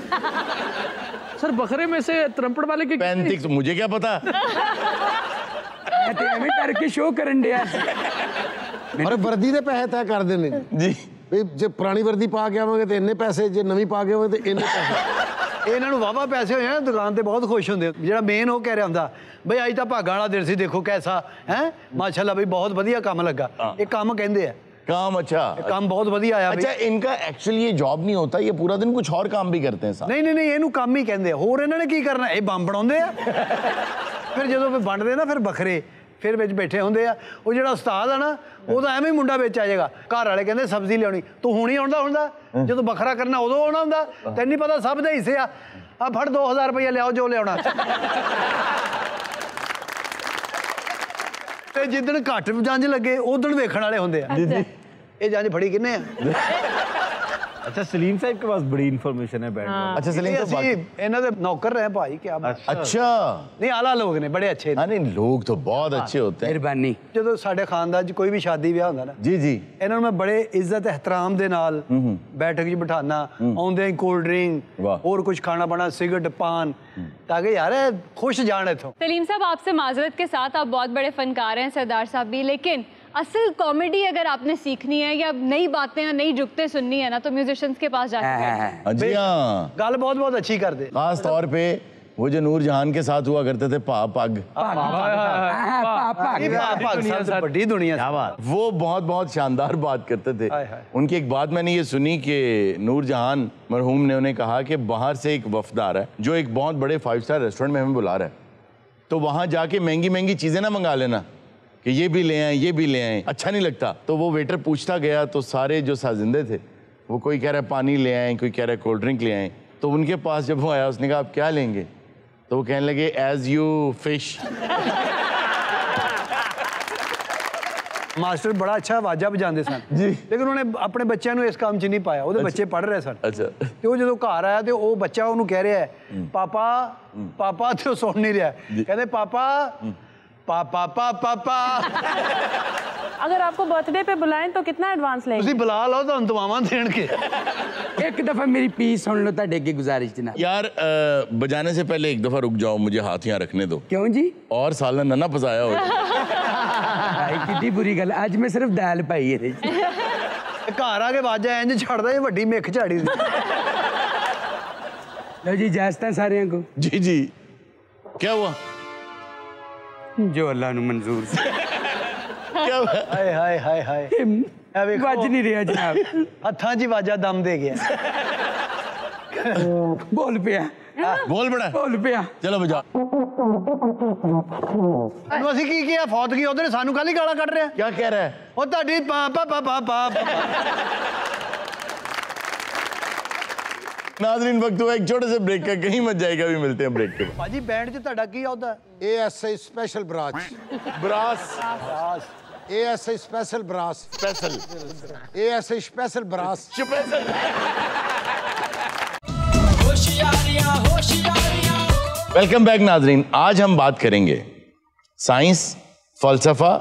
सर बकरे में से त्रंपड़ वाले की 35 मुझे क्या पता। मैं तो एवें डर के शो करन दिया। ਪਰ ਵਰਦੀ ਦੇ ਪੈਸੇ ਤੈਅ ਕਰਦੇ ਨੇ जी ਵੀ ਜੇ ਪੁਰਾਣੀ ਵਰਦੀ ਪਾ ਕੇ ਆਵਾਂਗੇ ਤੇ ਇੰਨੇ ਪੈਸੇ, ਜੇ ਨਵੀਂ ਪਾ ਕੇ ਆਵਾਂਗੇ ਤੇ ਇੰਨੇ ਪੈਸੇ। ਇਹਨਾਂ ਨੂੰ ਵਾਵਾ ਪੈਸੇ ਹੋਏ ਆ ਦੁਕਾਨ ਤੇ ਬਹੁਤ ਖੁਸ਼ ਹੁੰਦੇ। ਜਿਹੜਾ ਮੇਨ ਉਹ ਕਹਿ ਰਿਹਾ ਹੁੰਦਾ ਬਈ ਅੱਜ ਤਾਂ ਭਾਗਾਂ ਵਾਲਾ ਦਿਨ ਸੀ ਦੇਖੋ ਕੈਸਾ ਹੈ ਮਾਸ਼ਾਅੱਲਾ ਬਈ ਬਹੁਤ ਵਧੀਆ ਕੰਮ ਲੱਗਾ। ਇਹ ਕੰਮ ਕਹਿੰਦੇ ਆ काम अच्छा ਕੰਮ ਬਹੁਤ ਵਧੀਆ ਆਇਆ। अच्छा इनका एक्चुअली ये जॉब नहीं होता, ये पूरा दिन कुछ और काम भी करते हैं साहब। ਨਹੀਂ ਨਹੀਂ ਨਹੀਂ ਇਹਨੂੰ ਕੰਮ ਹੀ ਕਹਿੰਦੇ ਆ। ਹੋਰ ਇਹਨਾਂ ਨੇ ਕੀ ਕਰਨਾ? ਇਹ ਬੰਬ ਬਣਾਉਂਦੇ ਆ। ਫਿਰ ਜਦੋਂ ਵੰਡਦੇ ਨਾ ਫਿਰ ਵੱਖਰੇ ਫਿਰ ਵਿੱਚ ਬੈਠੇ ਹੁੰਦੇ ਆ। ਉਹ ਜਿਹੜਾ ਉਸਤਾਦ ਆ ਨਾ ਉਹ ਤਾਂ ਐਵੇਂ ਹੀ ਮੁੰਡਾ ਵਿੱਚ ਆ ਜਾਏਗਾ। ਘਰ ਵਾਲੇ ਕਹਿੰਦੇ ਸਬਜ਼ੀ ਲਿਆਉਣੀ ਤੂੰ ਹੁਣੀ ਆਉਂਦਾ ਹੁੰਦਾ, ਜਦੋਂ ਵੱਖਰਾ ਕਰਨਾ ਉਦੋਂ ਆਉਣਾ ਹੁੰਦਾ। ਤੈਨੂੰ ਨਹੀਂ ਪਤਾ ਸਭ ਦੇ ਹਿੱਸੇ ਆ ਫੜ 2000 ਰੁਪਇਆ ਲਿਆਓ ਜੋ ਲਿਆਉਣਾ। ਤੇ ਜਿੱਦਣ ਘੱਟ ਜੰਜ ਲੱਗੇ ਉਦਣ ਵੇਖਣ ਵਾਲੇ ਹੁੰਦੇ ਆ ਇਹ ਜੰਜ ਫੜੀ ਕਿੰਨੇ ਆ। अच्छा सलीम साहब के पास बड़ी इन्फॉर्मेशन है बैठ अच्छा सलीम तो ਅਸੀਂ ਇਹਨਾਂ ਦੇ ਨੌਕਰ ਰਹੇ ਭਾਈ ਕੀ ਬਾਤ। अच्छा ਨਹੀਂ ਆਲਾ ਲੋਕ ਨੇ ਬੜੇ ਅੱਛੇ ਨੇ। नहीं लोग तो बहुत अच्छे होते हैं। मेहरबानी। ਜਦੋਂ ਸਾਡੇ ਖਾਨਦਾਨ 'ਚ ਕੋਈ ਵੀ ਸ਼ਾਦੀ ਵਿਆਹ ਹੁੰਦਾ ਨਾ जी जी ਇਹਨਾਂ ਨੂੰ ਮੈਂ ਬੜੇ ਇੱਜ਼ਤ ਇਹਤਰਾਮ ਦੇ ਨਾਲ ਬੈਠਕ 'ਚ ਬਿਠਾਣਾ ਆਉਂਦੇ ਹੀ ਕੋਲਡ ਡਰਿੰਕ ਹੋਰ ਕੁਝ ਖਾਣਾ ਬਣਾ सिगरेट पान ताकि यार खुश जान इथों। सलीम साहब आपसे माजरत के साथ आप बहुत बड़े फनकार हैं सरदार साहब भी, लेकिन असल कॉमेडी अगर आपने सीखनी है या नई बातें या नई जुगतें सुननी है ना तो म्यूजिशियंस के पास जाके जी हाँ गल बहुत बहुत अच्छी कर दे। खास तौर पे वो जो नूर जहान के साथ हुआ करते थे पग बड़ी दुनिया वो बहुत बहुत शानदार बात करते थे। उनकी एक बात मैंने ये सुनी कि नूर जहान मरहूम ने उन्हें कहा कि बाहर से एक वफ्द आ रहा है जो एक बहुत बड़े 5 स्टार रेस्टोरेंट में हमें बुला रहा है, तो वहाँ जाके महंगी महंगी चीज़ें ना मंगा लेना कि ये भी ले आए ये भी ले आए, अच्छा नहीं लगता। तो वो वेटर पूछता गया तो सारे जो साजिंदे थे वो कोई कह रहा है पानी ले आए, कोई कह रहा है कोल्ड ड्रिंक ले आए। तो उनके पास जब वो आया उसने कहा आप क्या लेंगे, तो वो कहने लगे एज यू फिश। मास्टर बड़ा अच्छा वाजा बजाते सन जी, लेकिन उन्होंने अपने बच्चों को इस काम च नहीं पाया। वो बच्चे पढ़ रहे सन। अच्छा ਤੇ ਉਹ ਜਦੋਂ ਘਰ ਆਇਆ ਤੇ ਉਹ ਬੱਚਾ ਉਹਨੂੰ ਕਹਿ ਰਿਹਾ ਹੈ ਪਾਪਾ ਪਾਪਾ ਤੇ ਉਹ ਸੁਣ ਨਹੀਂ ਰਿਹਾ ਕਹਿੰਦੇ ਪਾਪਾ पापा पापा पा। अगर आपको बर्थडे पे बुलाएं तो कितना एडवांस लेंगे? ਤੁਸੀਂ ਬੁਲਾ ਲਓ ਤੁਹਾਨੂੰ ਦੁਆਵਾਂ ਦੇਣਗੇ। एक दफा मेरी पीस सुन लो ताडे की गुजारिश जना। यार बजाने से पहले एक दफा रुक जाओ, मुझे हाथ यहाँ रखने दो। क्यों जी? और साला नन्ना फसाया हो। भाई कितनी बुरी गल, आज मैं सिर्फ दाल पाई है। ਘਰ ਆ ਕੇ ਵਾਜਾ ਇੰਜ ਛੱਡਦਾ ਇਹ ਵੱਡੀ ਮਿੱਖ ਝਾੜੀ ਦੀ। लो जी इजाजत सारे को। जी जी क्या हुआ? जो अल्लाह नु मंजूर से। क्या हुआ? ਹਾਏ ਹਾਏ ਹਾਏ ਹਾਏ ਇਹ ਵੇਖੋ ਵੱਜ ਨਹੀਂ ਰਿਹਾ ਜਨਾਬ। ਹੱਥਾਂ 'ਚ ਹੀ ਵਾਜਾ ਦਮ ਦੇ ਗਿਆ। बोल पिया बोल बड़ा बोल पिया। चलो बजा। ਤੈਨੂੰ ਅਸੀਂ ਕੀ ਕਿਹਾ ਫੌਤ ਕੀ ਉਹਦੇ ਸਾਨੂੰ ਕੱਲ ਹੀ ਗਾਲਾਂ ਕੱਢ ਰਿਹਾ। क्या कह रहा है? ਉਹ ਤੁਹਾਡੀ ਪਾਪਾ ਪਾਪਾ ਪਾਪਾ। नाज़रीन वक्त हुआ एक छोटे से ब्रेक का, कहीं मत जाएगा, अभी मिलते हैं ब्रेक के बाद। ਭਾਜੀ ਬੈਂਡ 'ਚ ਤੁਹਾਡਾ ਕੀ ਆਉਦਾ? ASI स्पेशल ब्रांच ब्रास ASI स्पेशल ब्रास स्पेशल ASI स्पेशल ब्रास वेलकम बैक नाजरीन। आज हम बात करेंगे साइंस, फलसफा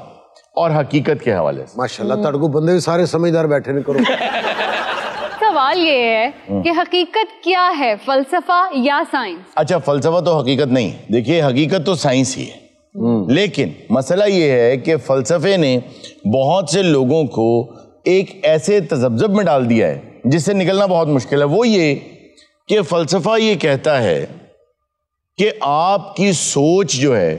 और हकीकत के हवाले से। माशाल्लाह तड़को बंदे भी सारे समझदार बैठे ने करो। सवाल ये है कि हकीकत क्या है, फलसफा या साइंस? अच्छा फलसफा तो हकीकत नहीं, देखिए हकीकत तो साइंस ही है, लेकिन मसला ये है कि फलसफे ने बहुत से लोगों को एक ऐसे तजब्जब में डाल दिया है जिससे निकलना बहुत मुश्किल है। वो ये कि फलसफा ये कहता है कि आपकी सोच जो है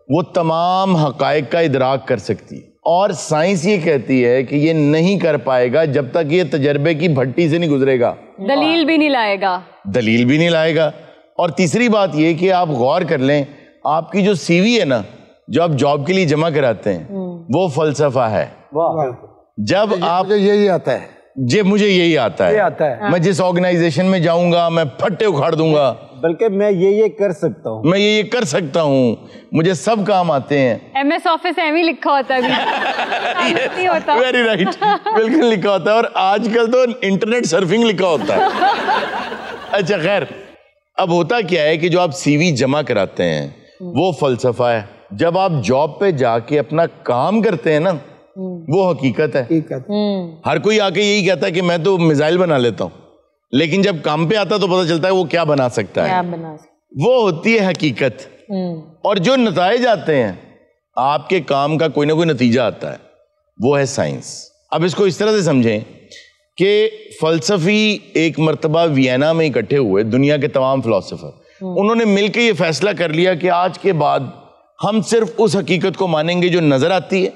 वो तमाम हकायक का इदराक कर सकती है, और साइंस ये कहती है कि ये नहीं कर पाएगा जब तक ये तजर्बे की भट्टी से नहीं गुजरेगा, दलील भी नहीं लाएगा। दलील भी नहीं लाएगा। और तीसरी बात ये कि आप गौर कर लें, आपकी जो सीवी है ना, जो आप जॉब के लिए जमा कराते हैं, वो फलसफा है। जब आप यही आता है मुझे यही आता है, मैं जिस ऑर्गेनाइजेशन में जाऊंगा मैं फट्टे उखाड़ दूंगा, बल्कि मैं ये कर सकता हूँ, मैं ये कर सकता हूँ, मुझे सब काम आते हैं। MS ऑफिस एम ही लिखा होता है होता। वेरी राइट, बिल्कुल लिखा होता है, और आजकल तो इंटरनेट सर्फिंग लिखा होता है। अच्छा खैर, अब होता क्या है कि जो आप CV जमा कराते हैं वो फलसफा है, जब आप जॉब पे जाके अपना काम करते हैं ना वो हकीकत है। हर कोई आके यही कहता है कि मैं तो मिसाइल बना लेता हूँ, लेकिन जब काम पे आता तो पता चलता है वो क्या बना सकता है, वो होती है हकीकत। और जो नताइज आते हैं, आपके काम का कोई ना कोई नतीजा आता है, वो है साइंस। अब इसको इस तरह से समझें कि फलसफी एक मर्तबा वियना में इकट्ठे हुए, दुनिया के तमाम फिलोसोफर, उन्होंने मिलकर ये फैसला कर लिया कि आज के बाद हम सिर्फ उस हकीकत को मानेंगे जो नजर आती है,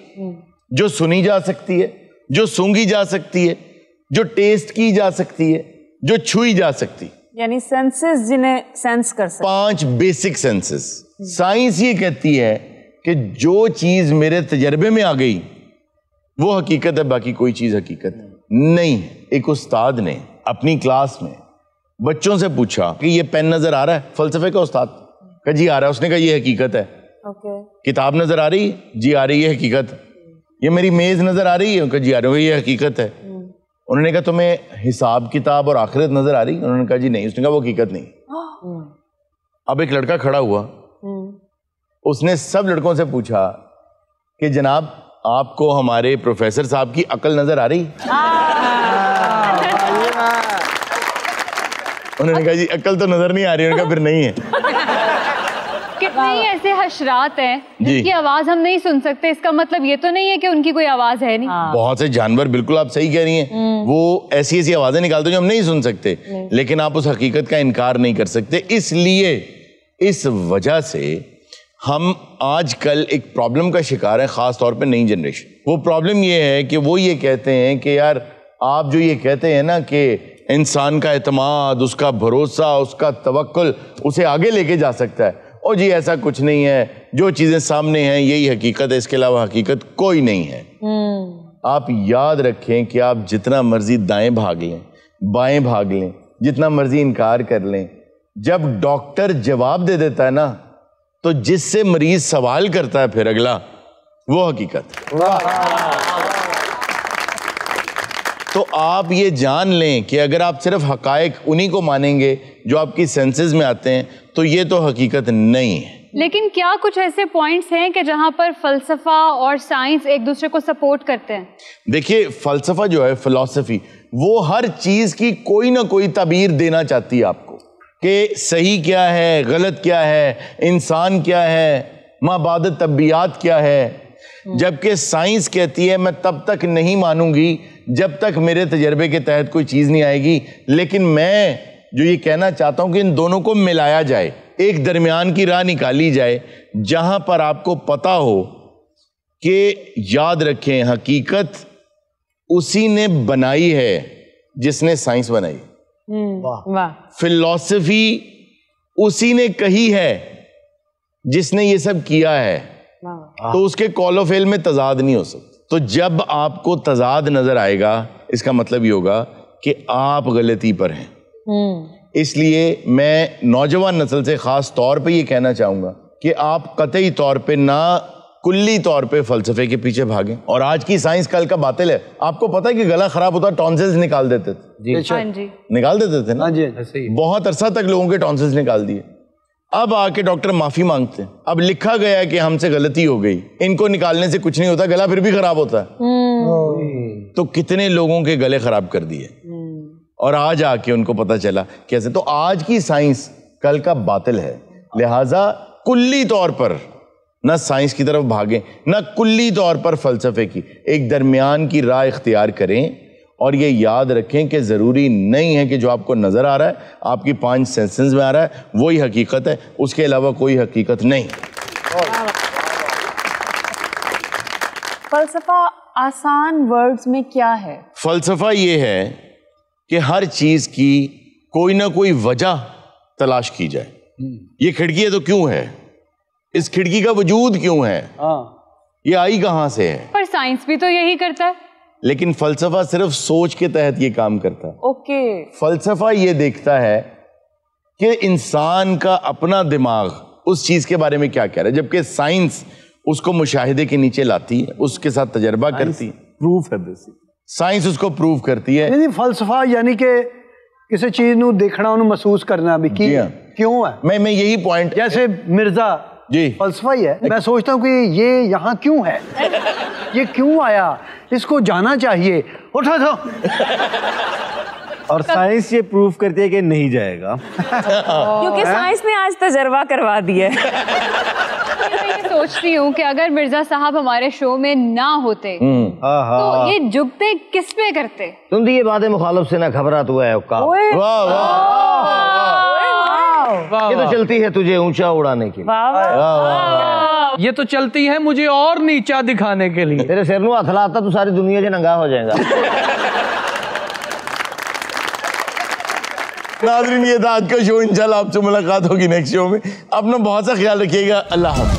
जो सुनी जा सकती है, जो सूंघी जा सकती है, जो टेस्ट की जा सकती है, जो छुई जा सकती है, यानी सेंसेस जिन्हें सेंस कर सकते। 5 बेसिक सेंसेस। साइंस ये कहती है कि जो चीज मेरे तजर्बे में आ गई वो हकीकत है, बाकी कोई चीज हकीकत नहीं। एक उस्ताद ने अपनी क्लास में बच्चों से पूछा कि ये पेन नजर आ रहा है? फलसफे का उस्ताद कहा जी आ रहा है। उसने कहा ये हकीकत है। किताब नजर आ रही है? जी आ रही है, हकीकत। ये मेरी मेज नजर आ रही है? कहा जी आ रही है, ये हकीकत है। उन्होंने कहा तुम्हें हिसाब किताब और आखिरत नजर आ रही? उन्होंने कहा जी नहीं। उसने कहा वो हकीकत नहीं। अब एक लड़का खड़ा हुआ, उसने सब लड़कों से पूछा कि जनाब आपको हमारे प्रोफेसर साहब की अकल नजर आ रही? उन्होंने कहा जी अकल तो नजर नहीं आ रही। उन्होंने कहा फिर नहीं है। कितने ही ऐसे हशरात हैं जिनकी आवाज हम नहीं सुन सकते, इसका मतलब ये तो नहीं है कि उनकी कोई आवाज है नहीं। बहुत से जानवर, बिल्कुल आप सही कह रही हैं, वो ऐसी ऐसी आवाजें निकालते हैं जो हम नहीं सुन सकते, लेकिन आप उस हकीकत का इनकार नहीं कर सकते। इसलिए इस वजह से हम आजकल एक प्रॉब्लम का शिकार है, खास तौर पे नई जनरेशन। वो प्रॉब्लम ये है कि वो ये कहते हैं कि यार आप जो ये कहते हैं ना कि इंसान का एतमाद, उसका भरोसा, उसका तवक्कुल उसे आगे लेके जा सकता है, और जी ऐसा कुछ नहीं है, जो चीजें सामने हैं यही हकीकत है, इसके अलावा हकीकत कोई नहीं है। आप याद रखें कि आप जितना मर्जी दाएं भाग लें, बाएं भाग लें, जितना मर्जी इनकार कर लें, जब डॉक्टर जवाब दे देता है ना, तो जिससे मरीज सवाल करता है फिर अगला, वो हकीकत। तो आप ये जान लें कि अगर आप सिर्फ हकायक उन्हीं को मानेंगे जो आपकी सेंसेस में आते हैं, तो ये तो हकीकत नहीं है। लेकिन क्या कुछ ऐसे पॉइंट्स हैं कि जहां पर फलसफा और साइंस एक दूसरे को सपोर्ट करते हैं? देखिए, फलसफा जो है, फिलॉसफी, वो हर चीज की कोई ना कोई ताबीर देना चाहती है आपको कि सही क्या है, गलत क्या है, इंसान क्या है, माबाद तबियात क्या है। जबकि साइंस कहती है मैं तब तक नहीं मानूंगी जब तक मेरे तजर्बे के तहत कोई चीज नहीं आएगी। लेकिन मैं जो ये कहना चाहता हूं कि इन दोनों को मिलाया जाए, एक दरमियान की राह निकाली जाए, जहां पर आपको पता हो कि याद रखें हकीकत उसी ने बनाई है जिसने साइंस बनाई। वाह। फिलॉसफी उसी ने कही है जिसने ये सब किया है। तो उसके कॉल ऑफ फेल में तजाद नहीं हो सकता। तो जब आपको तजाद नजर आएगा, इसका मतलब ये होगा कि आप गलती पर हैं। इसलिए मैं नौजवान नस्ल से खास तौर पे ये कहना चाहूंगा कि आप कतई तौर पे ना कुल्ली तौर पे फलसफे के पीछे भागें। और आज की साइंस कल का बातिल है। आपको पता है कि गला खराब होता, टॉन्सिल्स निकाल देते थे। निकाल देते थे ना। बहुत अरसा तक लोगों के टॉन्सिल्स निकाल दिए। अब आके डॉक्टर माफी मांगते हैं। अब लिखा गया है कि हमसे गलती हो गई, इनको निकालने से कुछ नहीं होता, गला फिर भी खराब होता है। तो कितने लोगों के गले खराब कर दिए, और आज आके उनको पता चला कैसे। तो आज की साइंस कल का बातिल है। लिहाजा कुल्ली तौर पर ना साइंस की तरफ भागें, ना कुल्ली तौर पर फलसफे की, एक दरमियान की राह इख्तियार करें। और ये याद रखें कि ज़रूरी नहीं है कि जो आपको नज़र आ रहा है, आपकी 5 सेंसेस में आ रहा है, वही हकीकत है, उसके अलावा कोई हकीकत नहीं। फलसफा आसान वर्ड्स में क्या है? फलसफा ये है कि हर चीज़ की कोई ना कोई वजह तलाश की जाए। ये खिड़की है तो क्यों है, इस खिड़की का वजूद क्यों है, ये आई कहाँ से है? पर साइंस भी तो यही करता है। लेकिन फलसफा सिर्फ सोच के तहत ये काम करता है। ओके। फलसफा ये देखता है कि इंसान का अपना दिमाग उस चीज के बारे में क्या कह रहा है, जबकि साइंस उसको मुशाहिदे के नीचे लाती है, उसके साथ तजर्बा करती है। प्रूफ है बेसिक, साइंस उसको प्रूव करती है। नहीं फलसफा यानी कि किसी चीज ਨੂੰ देखना ਉਹਨੂੰ महसूस करना भी कि क्यों है। मैं यही पॉइंट, जैसे मिर्जा जी फलसफा ही है। मैं सोचता हूँ कि ये यहाँ क्यों है, ये क्यों आया, इसको जाना चाहिए। उठा था और साइंस ये प्रूफ करती है कि नहीं जाएगा क्योंकि साइंस ने आज तजर्बा करवा दिया है। मैं ये सोचती हूँ कि अगर मिर्जा साहब हमारे शो में ना होते तो ये जुगते किस पे करते? तुम दी ये बातें मुखालिफ से ना घबरात हुआ है उक्का। वाह ये तो चलती है तुझे ऊंचा उड़ाने के लिए। ये तो चलती है मुझे और नीचा दिखाने के लिए। तेरे सिर नु हथ लाता तू सारी दुनिया से नंगा हो जाएगा। नाज़रीन, ये था आज का शो। इंशाल्लाह आपसे मुलाकात होगी नेक्स्ट शो में। अपना बहुत सा ख्याल रखिएगा। अल्लाह हाफ़िज़।